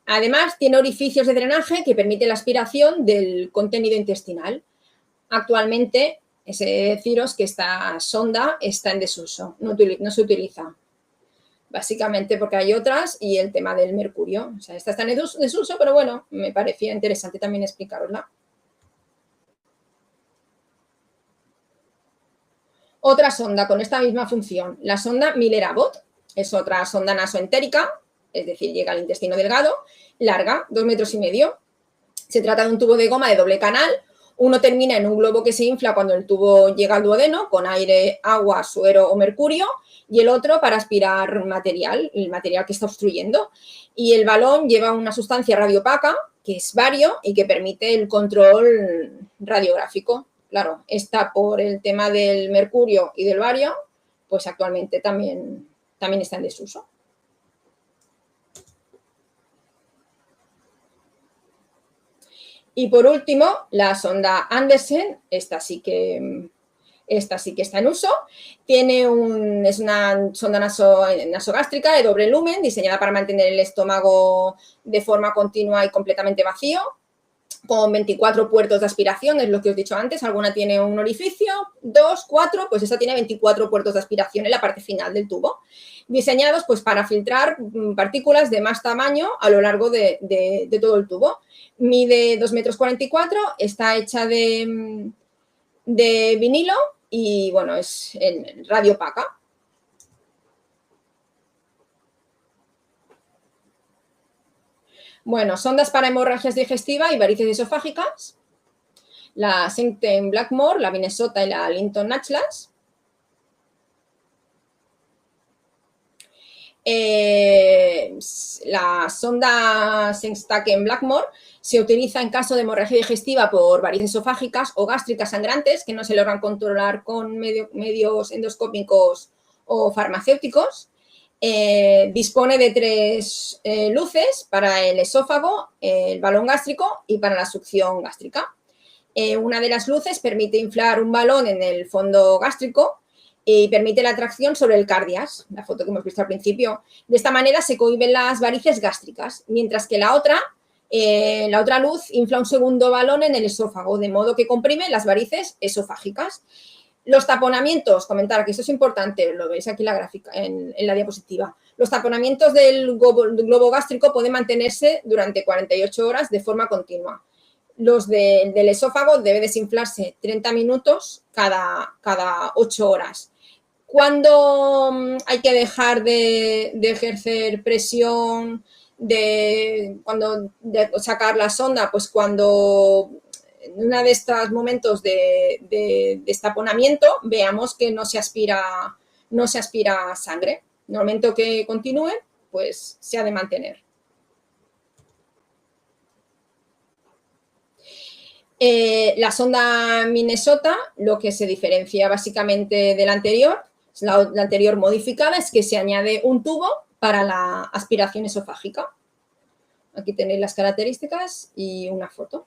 Además, tiene orificios de drenaje que permiten la aspiración del contenido intestinal. Actualmente, es deciros que esta sonda está en desuso, no se utiliza. Básicamente porque hay otras y el tema del mercurio. O sea, esta está en desuso, pero bueno, me parecía interesante también explicarosla. Otra sonda con esta misma función, la sonda Miller-Abbott, es otra sonda nasoentérica, es decir, llega al intestino delgado, larga, 2,5 metros. Se trata de un tubo de goma de doble canal. Uno termina en un globo que se infla cuando el tubo llega al duodeno, con aire, agua, suero o mercurio, y el otro para aspirar material, el material que está obstruyendo. Y el balón lleva una sustancia radiopaca, que es bario, y que permite el control radiográfico. Claro, esta por el tema del mercurio y del bario, pues actualmente también está en desuso. Y por último, la sonda Andersen, esta sí que está en uso. Es una sonda nasogástrica de doble lumen, diseñada para mantener el estómago de forma continua y completamente vacío, con 24 puertos de aspiración, es lo que os he dicho antes. Alguna tiene un orificio, 2, 4, pues esta tiene 24 puertos de aspiración en la parte final del tubo, diseñados pues para filtrar partículas de más tamaño a lo largo de todo el tubo. Mide 2,44 metros, está hecha de vinilo y, bueno, es en radiopaca. Bueno, sondas para hemorragias digestivas y varices esofágicas. La Sengten Blackmore, la Minnesota y la Linton Nachlas. La sonda Sengstaken Blackmore se utiliza en caso de hemorragia digestiva por varices esofágicas o gástricas sangrantes que no se logran controlar con medios endoscópicos o farmacéuticos. Dispone de 3 luces para el esófago, el balón gástrico y para la succión gástrica. Una de las luces permite inflar un balón en el fondo gástrico y permite la tracción sobre el cardias, la foto que hemos visto al principio. De esta manera se cohíben las varices gástricas, mientras que la otra luz infla un segundo balón en el esófago, de modo que comprime las varices esofágicas. Los taponamientos, comentar que esto es importante, lo veis aquí en la gráfica, en la diapositiva. Los taponamientos del globo gástrico pueden mantenerse durante 48 horas de forma continua. Los del esófago debe desinflarse 30 minutos cada 8 horas. ¿Cuándo hay que dejar de ejercer presión, de sacar la sonda? Pues cuando en uno de estos momentos de destaponamiento veamos que no se aspira sangre. En el momento que continúe, pues se ha de mantener. La sonda Minnesota, lo que se diferencia básicamente de la anterior, la anterior modificada, es que se añade un tubo para la aspiración esofágica. Aquí tenéis las características y una foto.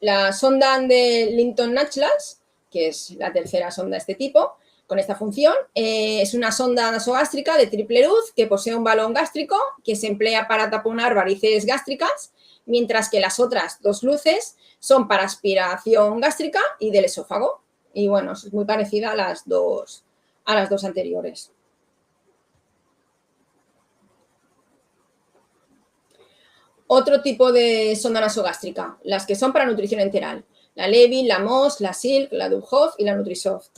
La sonda de Linton Nachlas, que es la tercera sonda de este tipo, con esta función, es una sonda nasogástrica de triple luz que posee un balón gástrico que se emplea para taponar varices gástricas, mientras que las otras 2 luces son para aspiración gástrica y del esófago. Y, bueno, es muy parecida a las dos anteriores. Otro tipo de sonda nasogástrica, las que son para nutrición enteral. La Levin, la Moss, la Silk, la Dubhoff y la Nutrisoft.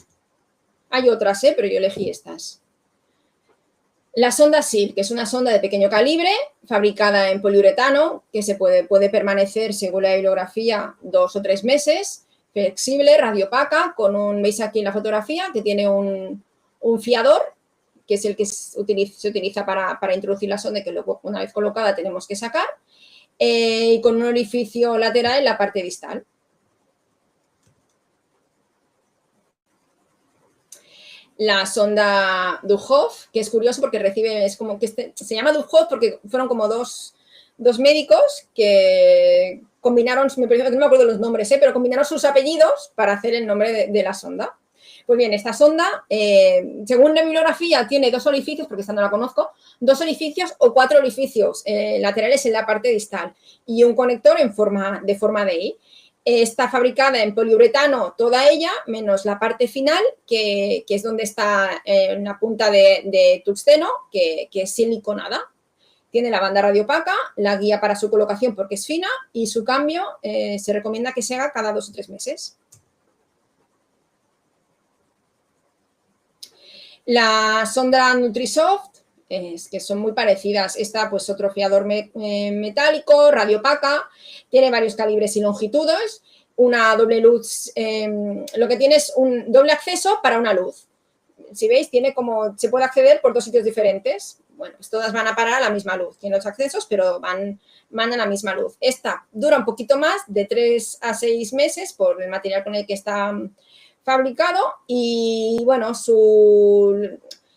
Hay otras, pero yo elegí estas. La sonda Silk, que es una sonda de pequeño calibre, fabricada en poliuretano, que se puede permanecer, según la bibliografía, 2 o 3 meses, flexible, radiopaca, veis aquí en la fotografía, que tiene un fiador, que es el que se utiliza para introducir la sonda, que luego, una vez colocada, tenemos que sacar, y con un orificio lateral en la parte distal. La sonda Dubhoff, que es curioso porque se llama Dubhoff porque fueron como dos médicos que combinaron, no me acuerdo los nombres, pero combinaron sus apellidos para hacer el nombre de la sonda. Pues bien, esta sonda, según la bibliografía, tiene 2 orificios, porque esta no la conozco, 2 orificios o 4 orificios laterales en la parte distal y un conector de forma de I. Está fabricada en poliuretano toda ella, menos la parte final, que es donde está una punta de tungsteno, que es siliconada. Tiene la banda radiopaca, la guía para su colocación porque es fina y su cambio se recomienda que se haga cada 2 o 3 meses. La sonda Nutrisoft, que son muy parecidas. Esta, pues, otro fiador metálico, radiopaca, tiene varios calibres y longitudes, una doble luz, lo que tiene es un doble acceso para una luz. Si veis, tiene como, se puede acceder por 2 sitios diferentes. Bueno, pues todas van a parar a la misma luz. Tiene los accesos, pero van a la misma luz. Esta dura un poquito más, de 3 a 6 meses, por el material con el que está fabricado. Y, bueno,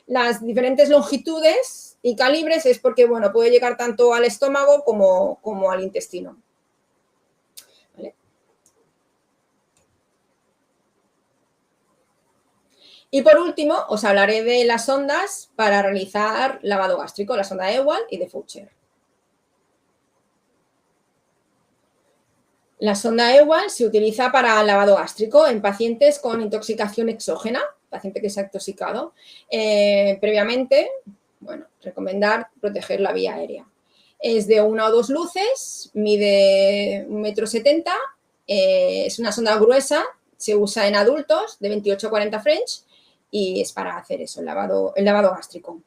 las diferentes longitudes y calibres es porque, bueno, puede llegar tanto al estómago como al intestino. ¿Vale? Y por último, os hablaré de las sondas para realizar lavado gástrico, la sonda Ewald y de Foucher. La sonda Ewald se utiliza para lavado gástrico en pacientes con intoxicación exógena, paciente que se ha intoxicado. Previamente, bueno, recomendar proteger la vía aérea. Es de 1 o 2 luces, mide 1,70 m, es una sonda gruesa, se usa en adultos de 28 a 40 French y es para hacer eso, el lavado gástrico.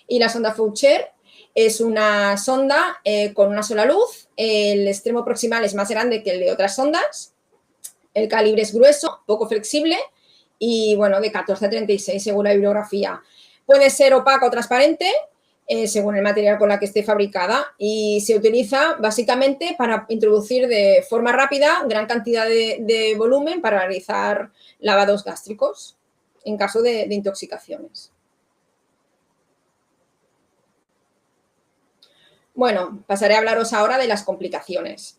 Y la sonda Foucher es una sonda con una sola luz, el extremo proximal es más grande que el de otras sondas, el calibre es grueso, poco flexible y, bueno, de 14 a 36 según la bibliografía. Puede ser opaca o transparente según el material con la que esté fabricada y se utiliza básicamente para introducir de forma rápida gran cantidad de volumen para realizar lavados gástricos en caso de intoxicaciones. Bueno, pasaré a hablaros ahora de las complicaciones.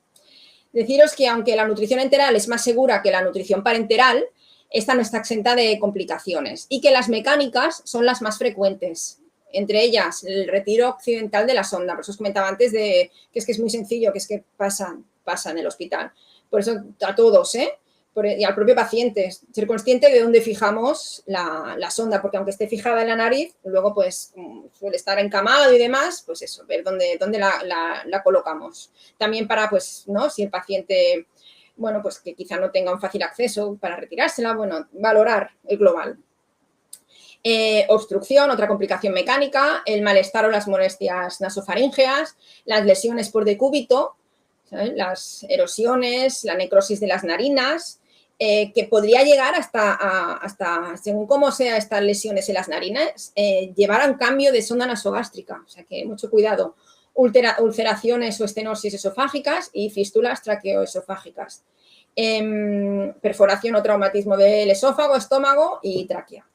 Deciros que aunque la nutrición enteral es más segura que la nutrición parenteral, esta no está exenta de complicaciones y que las mecánicas son las más frecuentes. Entre ellas, el retiro accidental de la sonda. Por eso os comentaba antes que es muy sencillo, que es que pasa en el hospital. Por eso a todos, y al propio paciente, ser consciente de dónde fijamos la sonda, porque aunque esté fijada en la nariz, luego pues suele estar encamado y demás, pues eso, ver dónde la colocamos. También para, pues, ¿no? Si el paciente, bueno, pues que quizá no tenga un fácil acceso para retirársela, bueno, valorar el global. Obstrucción, otra complicación mecánica, el malestar o las molestias nasofaríngeas, las lesiones por decúbito, ¿sabes? Las erosiones, la necrosis de las narinas, que podría llegar hasta, según cómo sean estas lesiones en las narinas, llevar a un cambio de sonda nasogástrica. O sea que mucho cuidado. Ulceraciones o estenosis esofágicas y fístulas traqueoesofágicas. Perforación o traumatismo del esófago, estómago y tráquea.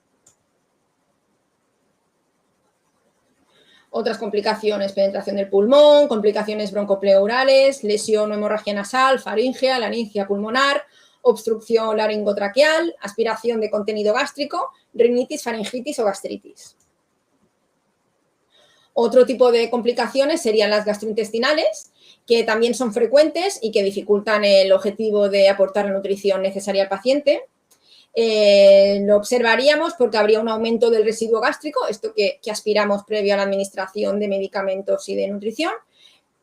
Otras complicaciones, penetración del pulmón, complicaciones broncopleurales, lesión o hemorragia nasal, faringea, laringia pulmonar, obstrucción laringotraqueal, aspiración de contenido gástrico, rinitis, faringitis o gastritis. Otro tipo de complicaciones serían las gastrointestinales, que también son frecuentes y que dificultan el objetivo de aportar la nutrición necesaria al paciente. Lo observaríamos porque habría un aumento del residuo gástrico, esto que aspiramos previo a la administración de medicamentos y de nutrición,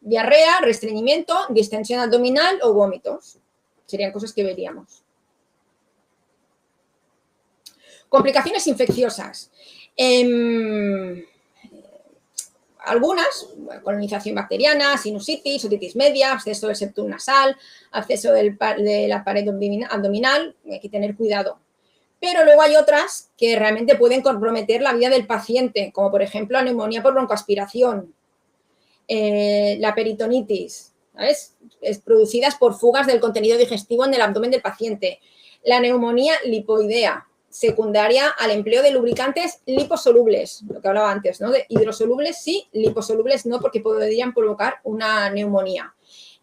diarrea, restreñimiento, distensión abdominal o vómitos. Serían cosas que veríamos. Complicaciones infecciosas. Algunas, colonización bacteriana, sinusitis, otitis media, acceso del septum nasal, acceso de la pared abdominal, hay que tener cuidado. Pero luego hay otras que realmente pueden comprometer la vida del paciente, como por ejemplo la neumonía por broncoaspiración, la peritonitis, ¿sabes? Producidas por fugas del contenido digestivo en el abdomen del paciente, la neumonía lipoidea, secundaria al empleo de lubricantes liposolubles, lo que hablaba antes, ¿no? De hidrosolubles sí, liposolubles no, porque podrían provocar una neumonía.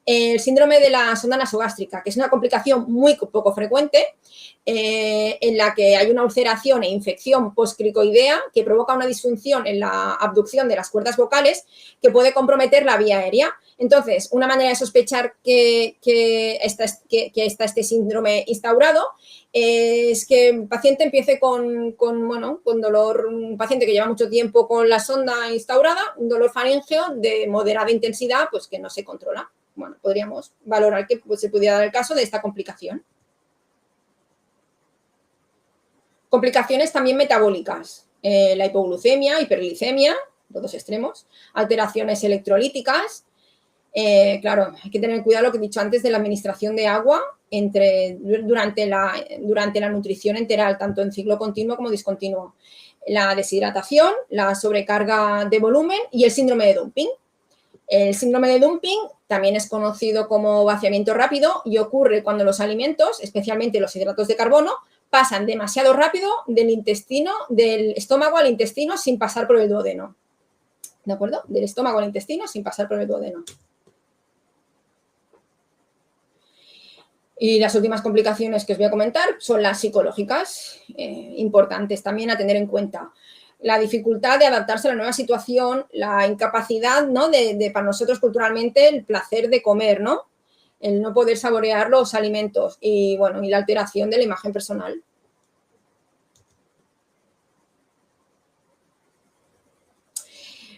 El síndrome de la sonda nasogástrica, que es una complicación muy poco frecuente, en la que hay una ulceración e infección postcricoidea que provoca una disfunción en la abducción de las cuerdas vocales que puede comprometer la vía aérea. Entonces, una manera de sospechar que está este síndrome instaurado es que el paciente empiece con dolor, un paciente que lleva mucho tiempo con la sonda instaurada, un dolor faríngeo de moderada intensidad, pues que no se controla. Bueno, podríamos valorar que se pudiera dar el caso de esta complicación. Complicaciones también metabólicas, la hipoglucemia, hiperglicemia, los dos extremos, alteraciones electrolíticas. Claro, hay que tener cuidado lo que he dicho antes de la administración de agua durante la nutrición enteral, tanto en ciclo continuo como discontinuo. La deshidratación, la sobrecarga de volumen y el síndrome de dumping. El síndrome de dumping también es conocido como vaciamiento rápido y ocurre cuando los alimentos, especialmente los hidratos de carbono, pasan demasiado rápido del estómago al intestino sin pasar por el duodeno. ¿De acuerdo? Del estómago al intestino sin pasar por el duodeno. Y las últimas complicaciones que os voy a comentar son las psicológicas, importantes también a tener en cuenta. La dificultad de adaptarse a la nueva situación, la incapacidad, ¿no? Para nosotros culturalmente el placer de comer, ¿no? El no poder saborear los alimentos y, bueno, y la alteración de la imagen personal.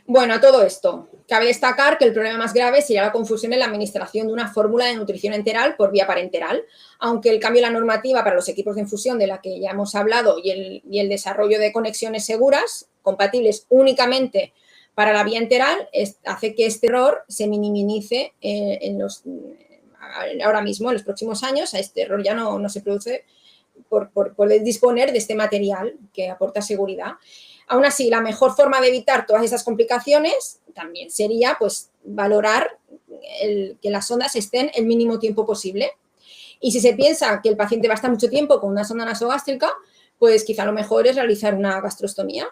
Bueno, a todo esto, cabe destacar que el problema más grave sería la confusión en la administración de una fórmula de nutrición enteral por vía parenteral, aunque el cambio en la normativa para los equipos de infusión de la que ya hemos hablado y el desarrollo de conexiones seguras, compatibles únicamente para la vía enteral, hace que este error se minimice ahora mismo, en los próximos años. Este error ya no se produce por poder disponer de este material que aporta seguridad. Aún así, la mejor forma de evitar todas esas complicaciones también sería, pues, valorar que las sondas estén el mínimo tiempo posible. Y si se piensa que el paciente va a estar mucho tiempo con una sonda nasogástrica, pues quizá lo mejor es realizar una gastrostomía.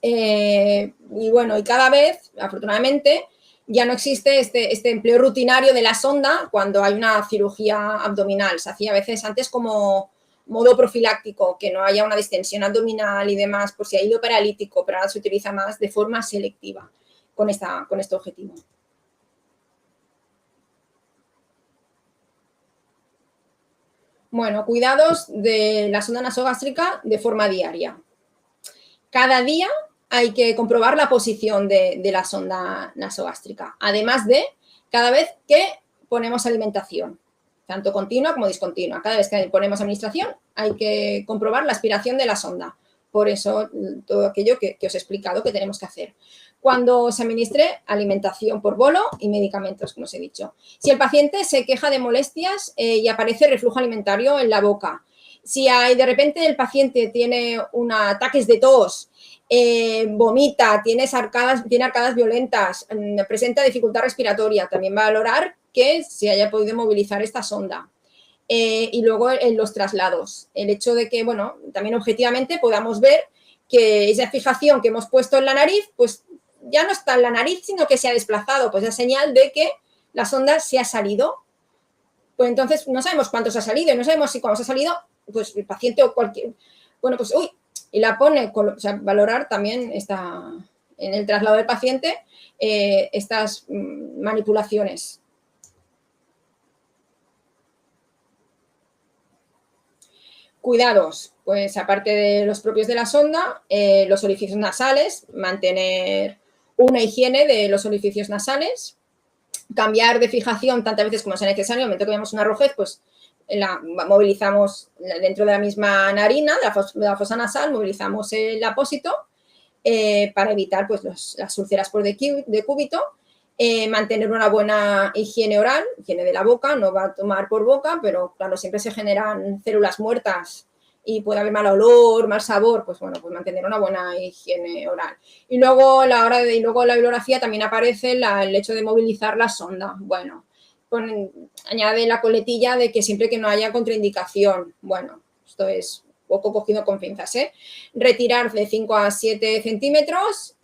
Y bueno, y cada vez, afortunadamente, ya no existe este empleo rutinario de la sonda cuando hay una cirugía abdominal. Se hacía a veces antes como modo profiláctico, que no haya una distensión abdominal y demás, por si hay hilo paralítico, pero ahora se utiliza más de forma selectiva con este objetivo. Bueno, cuidados de la sonda nasogástrica de forma diaria. Cada día hay que comprobar la posición de la sonda nasogástrica, además de cada vez que ponemos alimentación, tanto continua como discontinua. Cada vez que ponemos administración hay que comprobar la aspiración de la sonda. Por eso, todo aquello que os he explicado que tenemos que hacer. Cuando se administre alimentación por bolo y medicamentos, como os he dicho. Si el paciente se queja de molestias y aparece reflujo alimentario en la boca, si de repente el paciente tiene ataques de tos, vomita, tiene arcadas violentas, presenta dificultad respiratoria, también va a valorar que se haya podido movilizar esta sonda. Y luego en los traslados, el hecho de que, bueno, también objetivamente podamos ver que esa fijación que hemos puesto en la nariz, pues ya no está en la nariz, sino que se ha desplazado, pues es señal de que la sonda se ha salido. Pues entonces no sabemos cuántos ha salido y no sabemos si cuando se ha salido, pues el paciente o cualquier, bueno, pues y la pone, o sea, valorar también en el traslado del paciente estas manipulaciones. Cuidados, pues aparte de los propios de la sonda, los orificios nasales, mantener una higiene de los orificios nasales, cambiar de fijación tantas veces como sea necesario. En el momento que veamos una rojez, pues la movilizamos dentro de la misma narina, de la fosa nasal, movilizamos el apósito para evitar pues, las úlceras por decúbito. Mantener una buena higiene oral, higiene de la boca, no va a tomar por boca, pero claro, siempre se generan células muertas y puede haber mal olor, mal sabor, pues bueno, pues mantener una buena higiene oral. Y luego la bibliografía también aparece el hecho de movilizar la sonda. Bueno, añade la coletilla de que siempre que no haya contraindicación, bueno, esto es poco cogido con pinzas, retirar de 5 a 7 centímetros,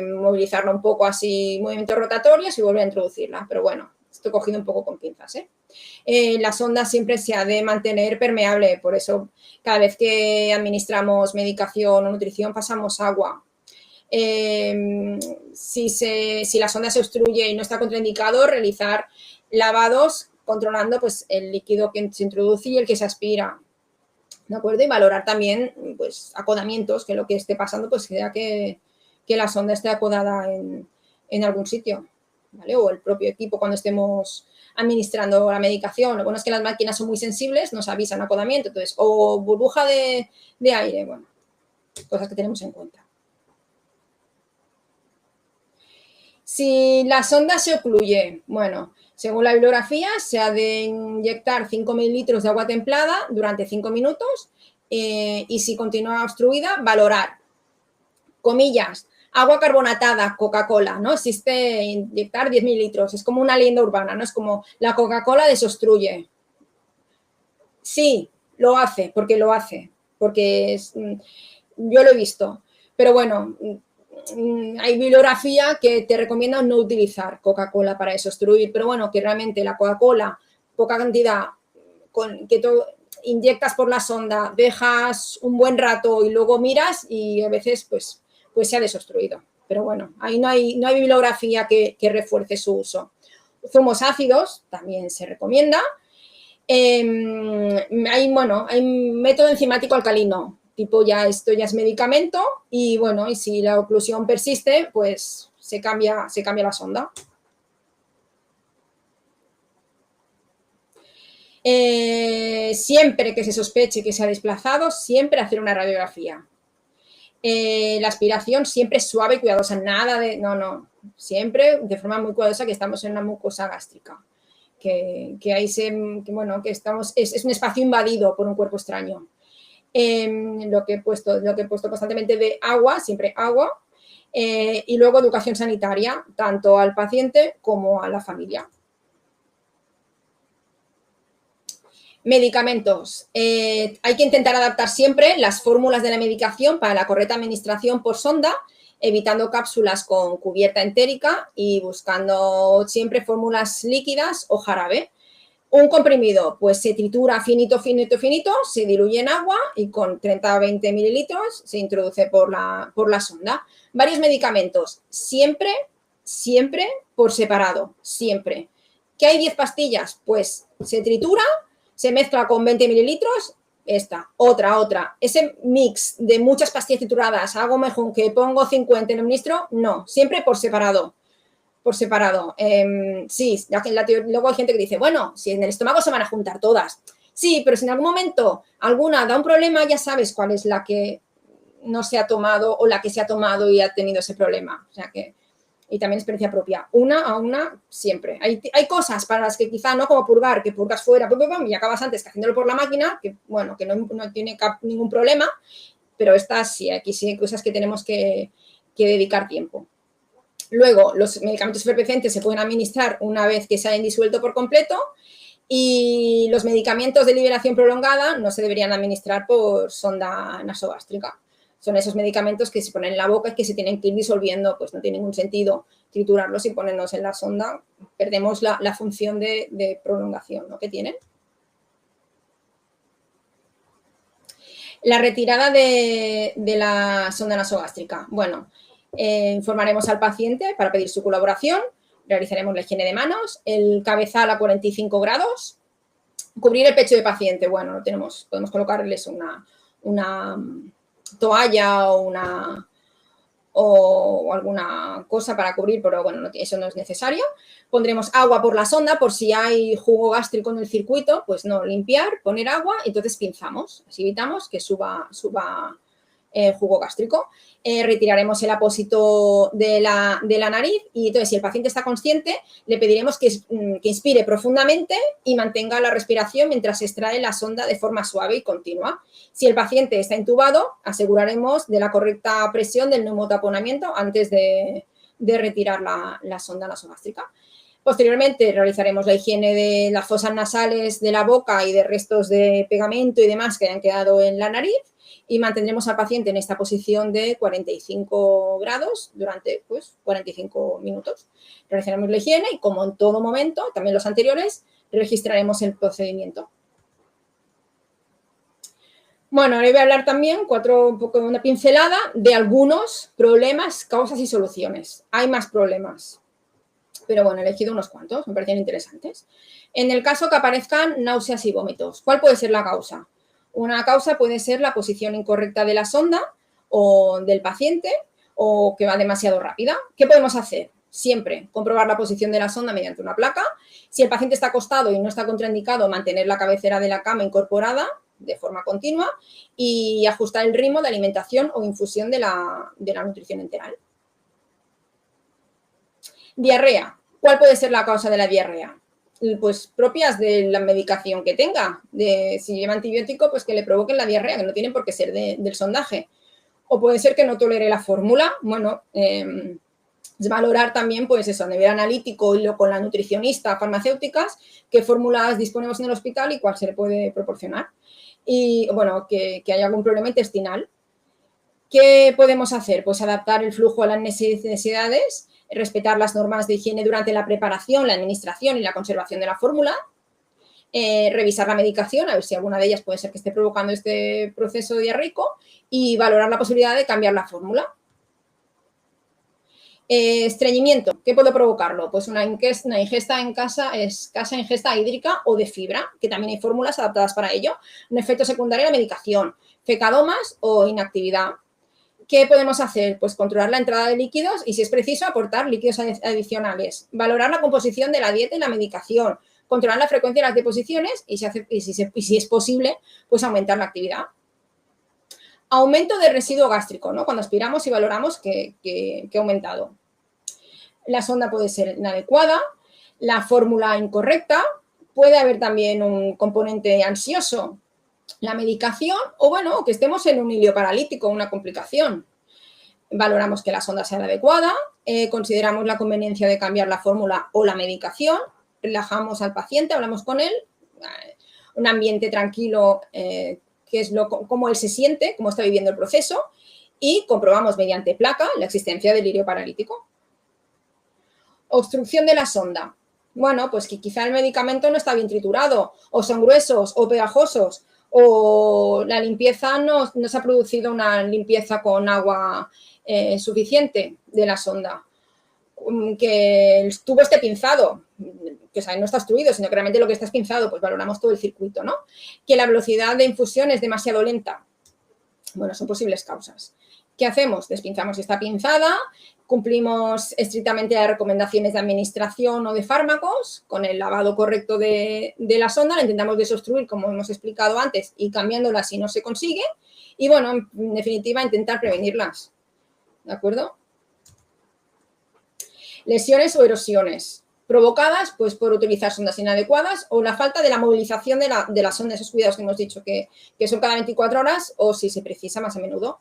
movilizarla un poco así, movimientos rotatorios y volver a introducirla. Pero bueno, esto esto cogido un poco con pinzas, ¿eh? La sonda siempre se ha de mantener permeable, por eso cada vez que administramos medicación o nutrición pasamos agua. Si la sonda se obstruye y no está contraindicado, realizar lavados controlando pues, el líquido que se introduce y el que se aspira, ¿de acuerdo? Y valorar también pues, acodamientos, que lo que esté pasando pues sea que la sonda esté acodada en algún sitio, ¿vale? O el propio equipo cuando estemos administrando la medicación. Lo bueno es que las máquinas son muy sensibles, nos avisan acodamiento, entonces, o burbuja de aire, bueno, cosas que tenemos en cuenta. Si la sonda se ocluye, bueno, según la bibliografía, se ha de inyectar 5 mililitros de agua templada durante 5 minutos y si continúa obstruida, valorar, comillas, agua carbonatada, Coca-Cola, ¿no? Existe inyectar 10 mililitros, es como una leyenda urbana, ¿no? Es como la Coca-Cola desobstruye. Sí, lo hace, porque yo lo he visto, pero bueno, hay bibliografía que te recomienda no utilizar Coca-Cola para desobstruir, pero bueno, que realmente la Coca-Cola, poca cantidad, que inyectas por la sonda, dejas un buen rato y luego miras y a veces pues se ha desobstruido. Pero bueno, ahí no hay bibliografía que refuerce su uso. Zumos ácidos también se recomienda. Hay método enzimático alcalino, tipo esto ya es medicamento y bueno, y si la oclusión persiste, pues se cambia la sonda. Siempre que se sospeche que se ha desplazado, siempre hacer una radiografía. La aspiración siempre suave y cuidadosa, nada de... No, siempre de forma muy cuidadosa que estamos en una mucosa gástrica. Que es un espacio invadido por un cuerpo extraño. Lo que he puesto constantemente de agua, siempre agua, y luego educación sanitaria, tanto al paciente como a la familia. Medicamentos. Hay que intentar adaptar siempre las fórmulas de la medicación para la correcta administración por sonda, evitando cápsulas con cubierta entérica y buscando siempre fórmulas líquidas o jarabe. Un comprimido, pues se tritura finito, se diluye en agua y con 30 a 20 mililitros se introduce por la sonda. Varios medicamentos, siempre por separado, siempre. ¿Qué hay 10 pastillas? Pues se tritura, se mezcla con 20 mililitros, otra. Ese mix de muchas pastillas trituradas, hago mejor que pongo 50 en el ministro, no, siempre por separado. Sí, luego hay gente que dice, bueno, si en el estómago se van a juntar todas. Sí, pero si en algún momento alguna da un problema, ya sabes cuál es la que no se ha tomado o la que se ha tomado y ha tenido ese problema. O sea que, y también experiencia propia. Una a una, siempre. Hay cosas para las que quizá no, como purgar, que purgas fuera y acabas antes que haciéndolo por la máquina, que bueno, que no tiene ningún problema, pero estas sí, aquí sí hay cosas que tenemos que dedicar tiempo. Luego, los medicamentos efervescentes se pueden administrar una vez que se hayan disuelto por completo y los medicamentos de liberación prolongada no se deberían administrar por sonda nasogástrica. Son esos medicamentos que se ponen en la boca y que se tienen que ir disolviendo, pues no tiene ningún sentido triturarlos y ponernos en la sonda. Perdemos la función de prolongación, ¿no?, que tienen. La retirada de la sonda nasogástrica. Bueno, informaremos al paciente para pedir su colaboración, realizaremos la higiene de manos, el cabezal a 45 grados, cubrir el pecho del paciente. Bueno, podemos colocarles una toalla o alguna cosa para cubrir, pero bueno, eso no es necesario. Pondremos agua por la sonda por si hay jugo gástrico en el circuito, pues no, limpiar, poner agua y entonces pinzamos, así evitamos que suba jugo gástrico. Retiraremos el apósito de la nariz y entonces si el paciente está consciente le pediremos que inspire profundamente y mantenga la respiración mientras se extrae la sonda de forma suave y continua. Si el paciente está intubado, aseguraremos de la correcta presión del neumotaponamiento antes de retirar la sonda nasogástrica. Posteriormente realizaremos la higiene de las fosas nasales de la boca y de restos de pegamento y demás que hayan quedado en la nariz y mantendremos al paciente en esta posición de 45 grados durante 45 minutos. Realizaremos la higiene y, como en todo momento, también los anteriores, registraremos el procedimiento. Bueno, ahora voy a hablar también un poco una pincelada de algunos problemas, causas y soluciones. Hay más problemas, pero bueno, he elegido unos cuantos, me parecen interesantes. En el caso que aparezcan náuseas y vómitos, ¿cuál puede ser la causa? Una causa puede ser la posición incorrecta de la sonda o del paciente o que va demasiado rápida. ¿Qué podemos hacer? Siempre comprobar la posición de la sonda mediante una placa. Si el paciente está acostado y no está contraindicado, mantener la cabecera de la cama incorporada de forma continua y ajustar el ritmo de alimentación o infusión de la nutrición enteral. Diarrea. ¿Cuál puede ser la causa de la diarrea? Pues propias de la medicación que tenga. Si lleva antibiótico, pues que le provoquen la diarrea, que no tienen por qué ser del sondaje. O puede ser que no tolere la fórmula. Bueno, es valorar también, pues eso, a nivel analítico y con la nutricionista, farmacéuticas, qué fórmulas disponemos en el hospital y cuál se le puede proporcionar. Y, bueno, que haya algún problema intestinal. ¿Qué podemos hacer? Pues adaptar el flujo a las necesidades, respetar las normas de higiene durante la preparación, la administración y la conservación de la fórmula, revisar la medicación, a ver si alguna de ellas puede ser que esté provocando este proceso diarreico y valorar la posibilidad de cambiar la fórmula. Estreñimiento, ¿qué puede provocarlo? Pues una ingesta en escasa ingesta hídrica o de fibra, que también hay fórmulas adaptadas para ello. Un efecto secundario de la medicación, fecadomas o inactividad. ¿Qué podemos hacer? Pues controlar la entrada de líquidos y, si es preciso, aportar líquidos adicionales. Valorar la composición de la dieta y la medicación. Controlar la frecuencia de las deposiciones y, si es posible, pues aumentar la actividad. Aumento del residuo gástrico, ¿no? Cuando aspiramos y valoramos que ha aumentado. La sonda puede ser inadecuada, la fórmula incorrecta, puede haber también un componente ansioso, la medicación o, bueno, que estemos en un hilio paralítico, una complicación. Valoramos que la sonda sea adecuada, consideramos la conveniencia de cambiar la fórmula o la medicación, relajamos al paciente, hablamos con él, un ambiente tranquilo, que es cómo él se siente, cómo está viviendo el proceso, y comprobamos mediante placa la existencia del hilio paralítico. Obstrucción de la sonda. Bueno, pues que quizá el medicamento no está bien triturado, o son gruesos o pegajosos, o la limpieza no se ha producido una limpieza con agua suficiente de la sonda, que el tubo esté pinzado, que, o sea, no está obstruido, sino que realmente lo que está es pinzado, pues valoramos todo el circuito, ¿no? Que la velocidad de infusión es demasiado lenta. Bueno, son posibles causas. ¿Qué hacemos? Despinzamos si está pinzada, cumplimos estrictamente las recomendaciones de administración o de fármacos, con el lavado correcto de la sonda, la intentamos desobstruir, como hemos explicado antes, y cambiándola si no se consigue. Y, bueno, en definitiva, intentar prevenirlas. ¿De acuerdo? Lesiones o erosiones provocadas, pues, por utilizar sondas inadecuadas o la falta de la movilización de la sonda, esos cuidados que hemos dicho que son cada 24 horas o, si se precisa, más a menudo.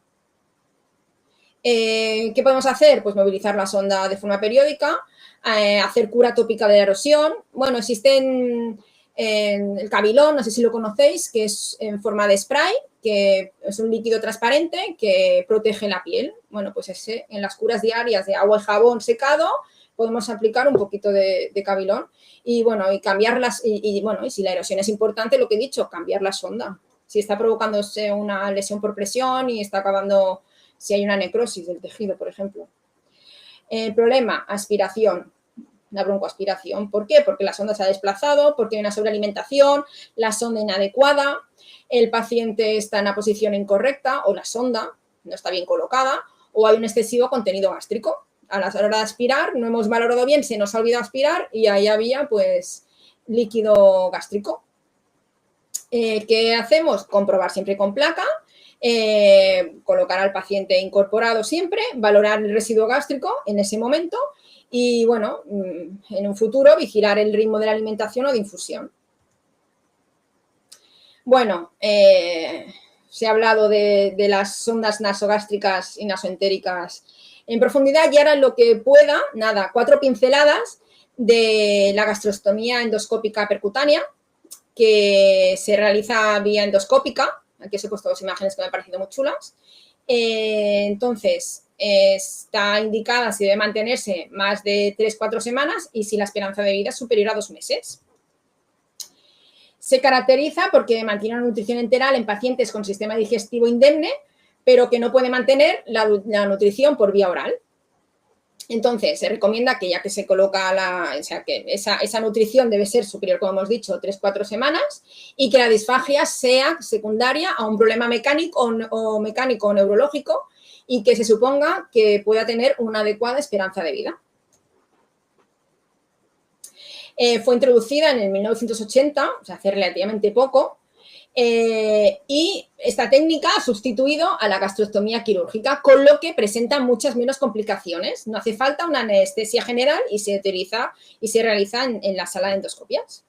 ¿Qué podemos hacer? Pues movilizar la sonda de forma periódica, hacer cura tópica de la erosión. Bueno, existen el Cavilón, no sé si lo conocéis, que es en forma de spray, que es un líquido transparente que protege la piel. Bueno, pues ese, en las curas diarias de agua y jabón secado, podemos aplicar un poquito de Cavilón y, bueno, y cambiarlas. Y si la erosión es importante, lo que he dicho, cambiar la sonda. Si está provocándose una lesión por presión y está acabando, si hay una necrosis del tejido, por ejemplo. El problema, aspiración, la broncoaspiración. ¿Por qué? Porque la sonda se ha desplazado, porque hay una sobrealimentación, la sonda inadecuada, el paciente está en la posición incorrecta o la sonda no está bien colocada o hay un excesivo contenido gástrico. A la hora de aspirar no hemos valorado bien, se nos ha olvidado aspirar y ahí había, pues, líquido gástrico. ¿Qué hacemos? Comprobar siempre con placa, colocar al paciente incorporado siempre, valorar el residuo gástrico en ese momento y, bueno, en un futuro vigilar el ritmo de la alimentación o de infusión. Bueno, se ha hablado de las sondas nasogástricas y nasoentéricas en profundidad y ahora, lo que pueda, nada, 4 pinceladas de la gastrostomía endoscópica percutánea, que se realiza vía endoscópica. Aquí os he puesto dos imágenes que me han parecido muy chulas. Entonces, está indicada si debe mantenerse más de 3-4 semanas y si la esperanza de vida es superior a 2 meses. Se caracteriza porque mantiene una nutrición enteral en pacientes con sistema digestivo indemne, pero que no puede mantener la nutrición por vía oral. Entonces, se recomienda que ya que se coloca que esa nutrición debe ser superior, como hemos dicho, 3-4 semanas y que la disfagia sea secundaria a un problema mecánico o neurológico y que se suponga que pueda tener una adecuada esperanza de vida. Fue introducida en el 1980, o sea, hace relativamente poco, y esta técnica ha sustituido a la gastrostomía quirúrgica, con lo que presenta muchas menos complicaciones. No hace falta una anestesia general y se utiliza y se realiza en la sala de endoscopias.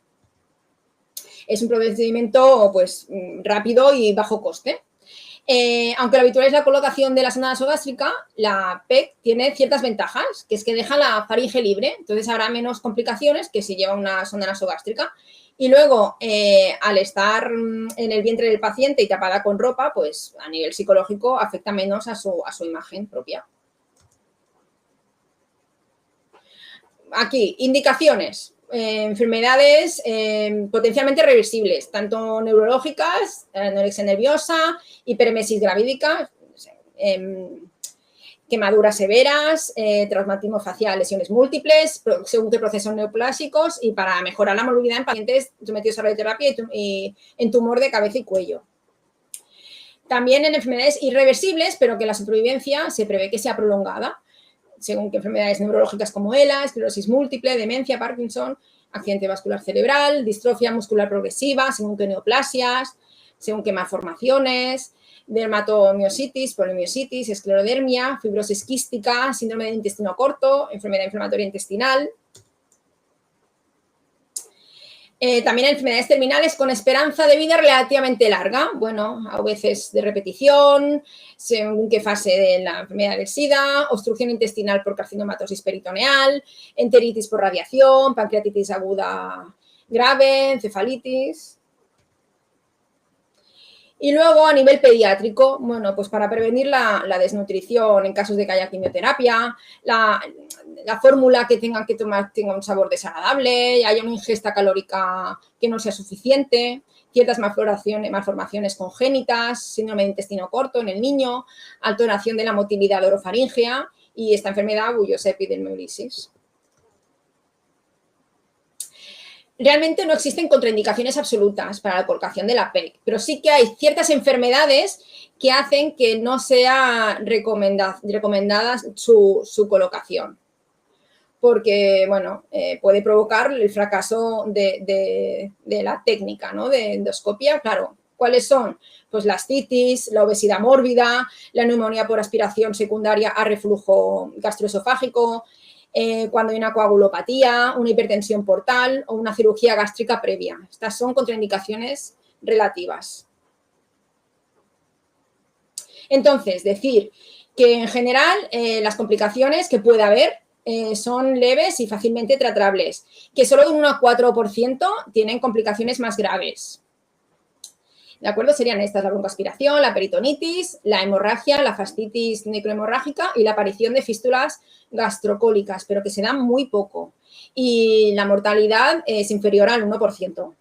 Es un procedimiento pues, rápido y bajo coste. Aunque lo habitual es la colocación de la sonda nasogástrica, la PEC tiene ciertas ventajas, que es que deja la faringe libre, entonces habrá menos complicaciones que si lleva una sonda nasogástrica. Y luego, al estar en el vientre del paciente y tapada con ropa, pues a nivel psicológico afecta menos a su imagen propia. Aquí, indicaciones. Enfermedades potencialmente reversibles, tanto neurológicas, anorexia nerviosa, hiperemesis gravídica, quemaduras severas, traumatismo facial, lesiones múltiples, según qué procesos neoplásicos y para mejorar la movilidad en pacientes sometidos a radioterapia y en tumor de cabeza y cuello. También en enfermedades irreversibles, pero que la supervivencia se prevé que sea prolongada, según que enfermedades neurológicas como ELA, esclerosis múltiple, demencia, Parkinson, accidente vascular cerebral, distrofia muscular progresiva, según que neoplasias, según que malformaciones, dermatomiositis, polimiositis, esclerodermia, fibrosis quística, síndrome del intestino corto, enfermedad inflamatoria intestinal. También enfermedades terminales con esperanza de vida relativamente larga, bueno, a veces de repetición, según qué fase de la enfermedad del SIDA, obstrucción intestinal por carcinomatosis peritoneal, enteritis por radiación, pancreatitis aguda grave, encefalitis. Y luego, a nivel pediátrico, bueno, pues para prevenir la desnutrición en casos de que haya quimioterapia, la fórmula que tengan que tomar tenga un sabor desagradable, haya una ingesta calórica que no sea suficiente, ciertas malformaciones congénitas, síndrome de intestino corto en el niño, alteración de la motilidad orofaríngea y esta enfermedad bullosa epidermolisis. Realmente no existen contraindicaciones absolutas para la colocación de la PEC, pero sí que hay ciertas enfermedades que hacen que no sea recomendada su colocación. Porque, bueno, puede provocar el fracaso de la técnica, ¿no?, de endoscopia. Claro, ¿cuáles son? Pues la ascitis, la obesidad mórbida, la neumonía por aspiración secundaria a reflujo gastroesofágico, cuando hay una coagulopatía, una hipertensión portal o una cirugía gástrica previa. Estas son contraindicaciones relativas. Entonces, decir que en general las complicaciones que puede haber son leves y fácilmente tratables, que solo un 1 a 4% tienen complicaciones más graves. ¿De acuerdo? Serían estas: la broncoaspiración, la peritonitis, la hemorragia, la fascitis necrohemorrágica y la aparición de fístulas gastrocólicas, pero que se dan muy poco. Y la mortalidad es inferior al 1%.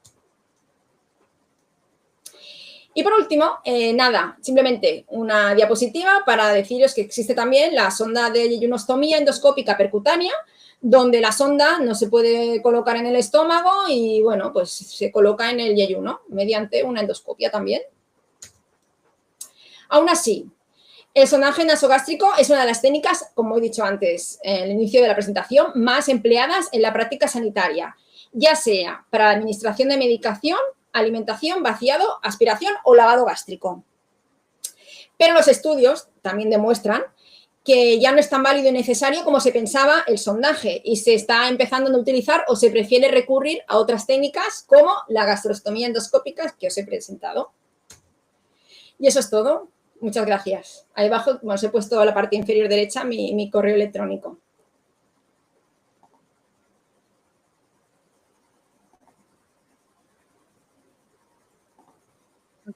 Y por último, nada, simplemente una diapositiva para deciros que existe también la sonda de yeyonostomía endoscópica percutánea, donde la sonda no se puede colocar en el estómago y, bueno, pues se coloca en el yeyuno mediante una endoscopia también. Aún así, el sondaje nasogástrico es una de las técnicas, como he dicho antes en el inicio de la presentación, más empleadas en la práctica sanitaria, ya sea para la administración de medicación, alimentación, vaciado, aspiración o lavado gástrico. Pero los estudios también demuestran que ya no es tan válido y necesario como se pensaba el sondaje y se está empezando a utilizar o se prefiere recurrir a otras técnicas como la gastrostomía endoscópica que os he presentado. Y eso es todo. Muchas gracias. Ahí abajo os he puesto a la parte inferior derecha mi correo electrónico.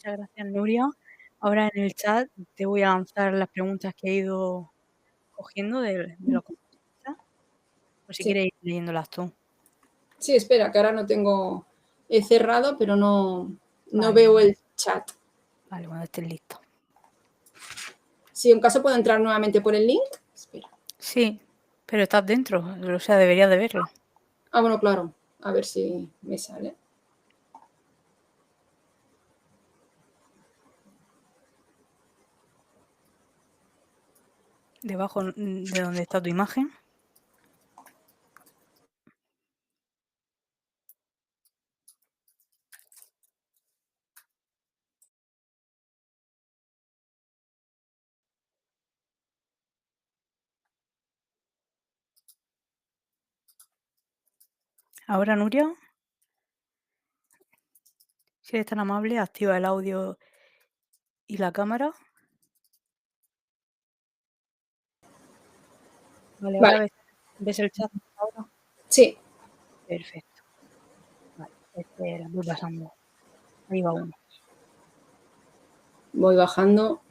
Muchas gracias, Nuria. Ahora en el chat te voy a lanzar las preguntas que he ido cogiendo de los comentaristas, por si Sí. quieres ir leyéndolas tú. Sí, espera, que ahora no tengo... He cerrado, pero no Vale. veo el chat. Vale, cuando estés listo. Si en caso puedo entrar nuevamente por el link. Espera. Sí, pero estás dentro, o sea, deberías de verlo. Ah, bueno, claro. A ver si me sale. Debajo de donde está tu imagen. Ahora, Nuria, si eres tan amable, activa el audio y la cámara. Vale, ahora Vale. ¿ves el chat ahora? Sí. Perfecto. Vale, espera, voy pasando. Ahí va uno. Voy bajando.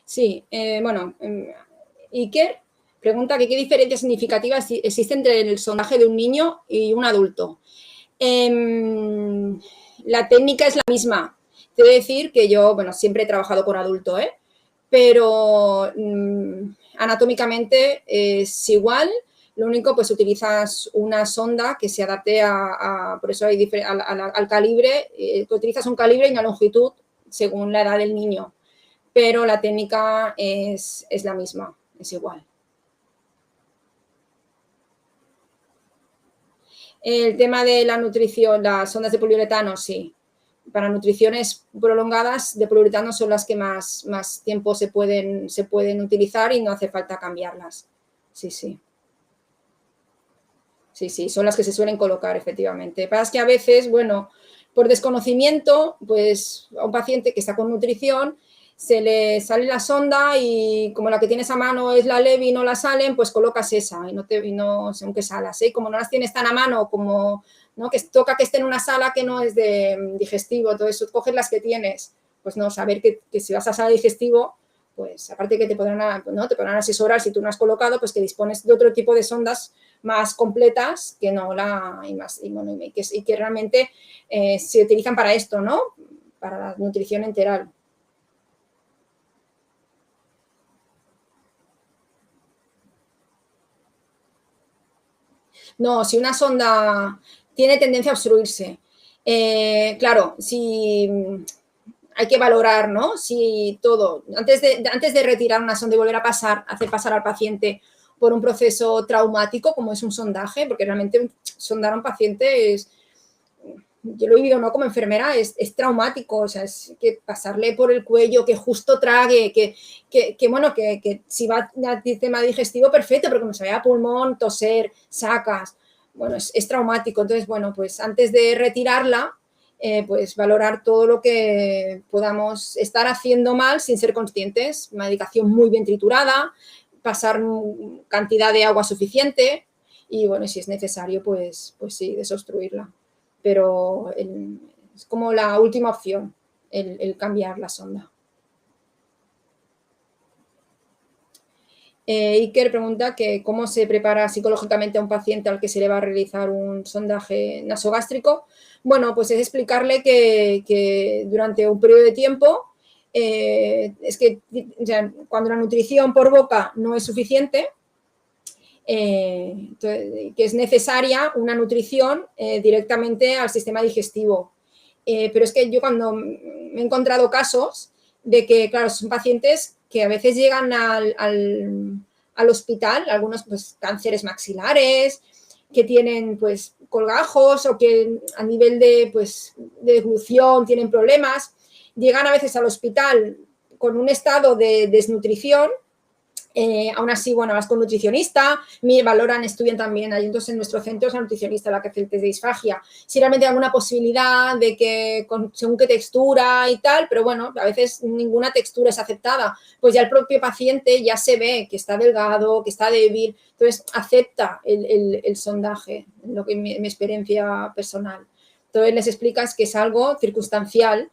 Sí, bueno, Iker pregunta que qué diferencias significativas existe entre el sondaje de un niño y un adulto. La técnica es la misma. Quiero decir que yo, bueno, siempre he trabajado con adulto, pero anatómicamente es igual. Lo único, pues utilizas una sonda que se adapte por eso hay al calibre. Tú utilizas un calibre y una longitud según la edad del niño, pero la técnica es la misma, es igual. El tema de la nutrición, las ondas de poliuretano, sí. Para nutriciones prolongadas de poliuretano son las que más tiempo se pueden utilizar y no hace falta cambiarlas. Sí, sí. Sí, sí, son las que se suelen colocar, efectivamente. Pasa que a veces, bueno, por desconocimiento, pues a un paciente que está con nutrición se le sale la sonda y como la que tienes a mano es la Levi y no la salen, pues colocas esa y no según qué salas, ¿eh? Como no las tienes tan a mano, como ¿no? Que toca que esté en una sala que no es de digestivo, todo eso, coges las que tienes, pues no, saber que si vas a sala de digestivo, pues aparte que te podrán asesorar si tú no has colocado, pues que dispones de otro tipo de sondas más completas que no y que realmente se utilizan para esto, ¿no? Para la nutrición enteral. No, si una sonda tiene tendencia a obstruirse, claro, si hay que valorar, ¿no? Si todo, antes de retirar una sonda y volver a hacer pasar al paciente por un proceso traumático, como es un sondaje, porque realmente sondar a un paciente es, yo lo he vivido, ¿no? Como enfermera, es traumático, o sea, es que pasarle por el cuello, que justo trague, que si va al sistema digestivo, perfecto, pero como se vaya a pulmón, toser, sacas, bueno, es traumático. Entonces, bueno, pues antes de retirarla, pues valorar todo lo que podamos estar haciendo mal sin ser conscientes. Medicación muy bien triturada, pasar cantidad de agua suficiente y, bueno, si es necesario, pues sí, desobstruirla. Pero es como la última opción, el cambiar la sonda. Iker pregunta que cómo se prepara psicológicamente a un paciente al que se le va a realizar un sondaje nasogástrico. Bueno, pues es explicarle que durante un periodo de tiempo, es que o sea, cuando la nutrición por boca no es suficiente, que es necesaria una nutrición directamente al sistema digestivo. Pero es que yo cuando me he encontrado casos de que, claro, son pacientes que a veces llegan al hospital, algunos pues cánceres maxilares, que tienen pues colgajos o que a nivel de deglución tienen problemas, llegan a veces al hospital con un estado de desnutrición Aún así, bueno, vas con nutricionista, valoran, estudian también, hay entonces en nuestro centro es la nutricionista la que hace el test de disfagia. Si realmente hay alguna posibilidad de que, según qué textura y tal, pero bueno, a veces ninguna textura es aceptada, pues ya el propio paciente ya se ve que está delgado, que está débil, entonces acepta el sondaje, lo que mi experiencia personal. Entonces les explicas que es algo circunstancial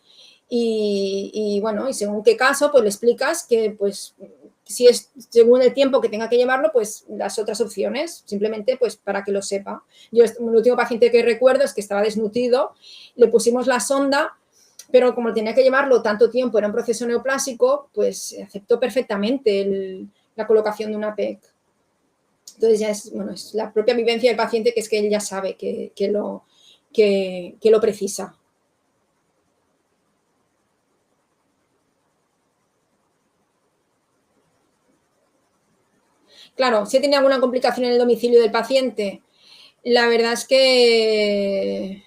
y bueno, y según qué caso, pues le explicas que pues si es según el tiempo que tenga que llevarlo, pues las otras opciones, simplemente pues para que lo sepa. Yo, el último paciente que recuerdo es que estaba desnutrido, le pusimos la sonda, pero como tenía que llevarlo tanto tiempo, era un proceso neoplásico, pues aceptó perfectamente la colocación de una PEC. Entonces ya es, bueno, es la propia vivencia del paciente, que es que él ya sabe que lo precisa. Claro, si tiene alguna complicación en el domicilio del paciente, la verdad es que,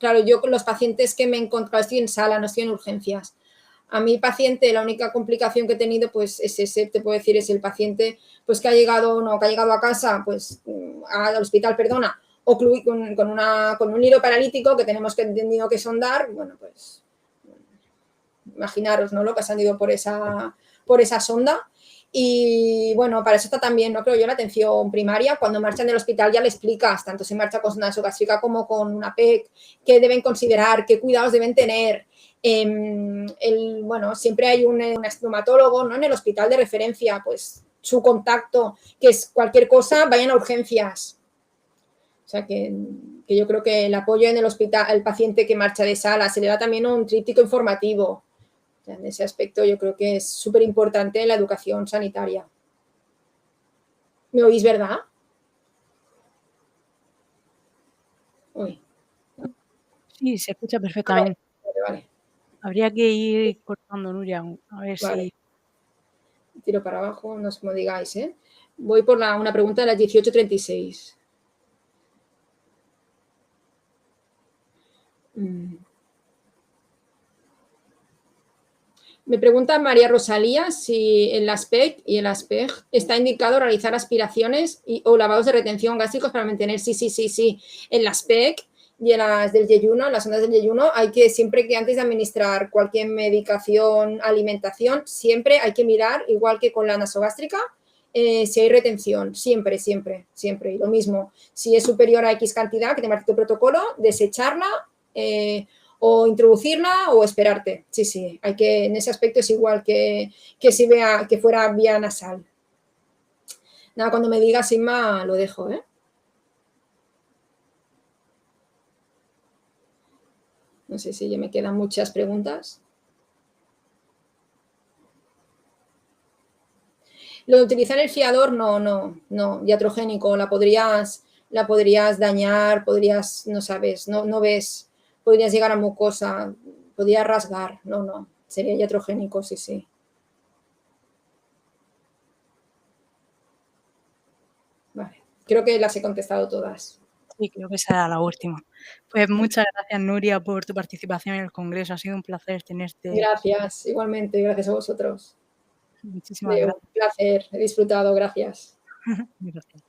claro, yo con los pacientes que me he encontrado, estoy en sala, no estoy en urgencias. A mi paciente, la única complicación que he tenido, pues es ese, te puedo decir, es el paciente pues que ha llegado a casa, pues al hospital, perdona, o con un hilo paralítico que tenemos que entendido que sondar, bueno, pues imaginaros, ¿no? Lo que ha salido por esa sonda. Y bueno, para eso está también, no creo yo, la atención primaria. Cuando marchan del hospital ya le explicas, tanto si marcha con sonda nasogástrica como con una PEC, qué deben considerar, qué cuidados deben tener. Bueno, siempre hay un estomatólogo, ¿no? En el hospital de referencia, pues su contacto, que es cualquier cosa, vayan a urgencias. O sea que yo creo que el apoyo en el hospital al paciente que marcha de sala, se le da también un tríptico informativo. En ese aspecto yo creo que es súper importante la educación sanitaria. ¿Me oís, verdad? Uy. Sí, se escucha perfectamente. Vale, vale. Habría que ir cortando, Nuria, a ver Vale. si... Tiro para abajo, no sé cómo digáis, ¿eh? Voy por una pregunta de las 18:36. Me pregunta María Rosalía si en las PEC y en las PEG está indicado realizar aspiraciones o lavados de retención gástricos para mantener, sí. En las PEC y en las del yeyuno, en las ondas del yeyuno, hay que siempre que antes de administrar cualquier medicación, alimentación, siempre hay que mirar, igual que con la nasogástrica, si hay retención, siempre. Y lo mismo, si es superior a X cantidad, que te marque tu protocolo, desecharla, o introducirla o esperarte. Sí, hay que, en ese aspecto es igual que si vea que fuera vía nasal. Nada, cuando me digas, Inma, lo dejo, ¿eh? No sé si ya me quedan muchas preguntas. Lo de utilizar el fiador, no, iatrogénico, la podrías dañar, no sabes, no ves, podrías llegar a mucosa, podrías rasgar, no, sería iatrogénico, sí. Vale, creo que las he contestado todas. Sí, creo que esa era la última. Pues muchas gracias, Nuria, por tu participación en el congreso. Ha sido un placer tenerte. Gracias, igualmente, gracias a vosotros. Muchísimas gracias. Un placer, he disfrutado, gracias. Gracias.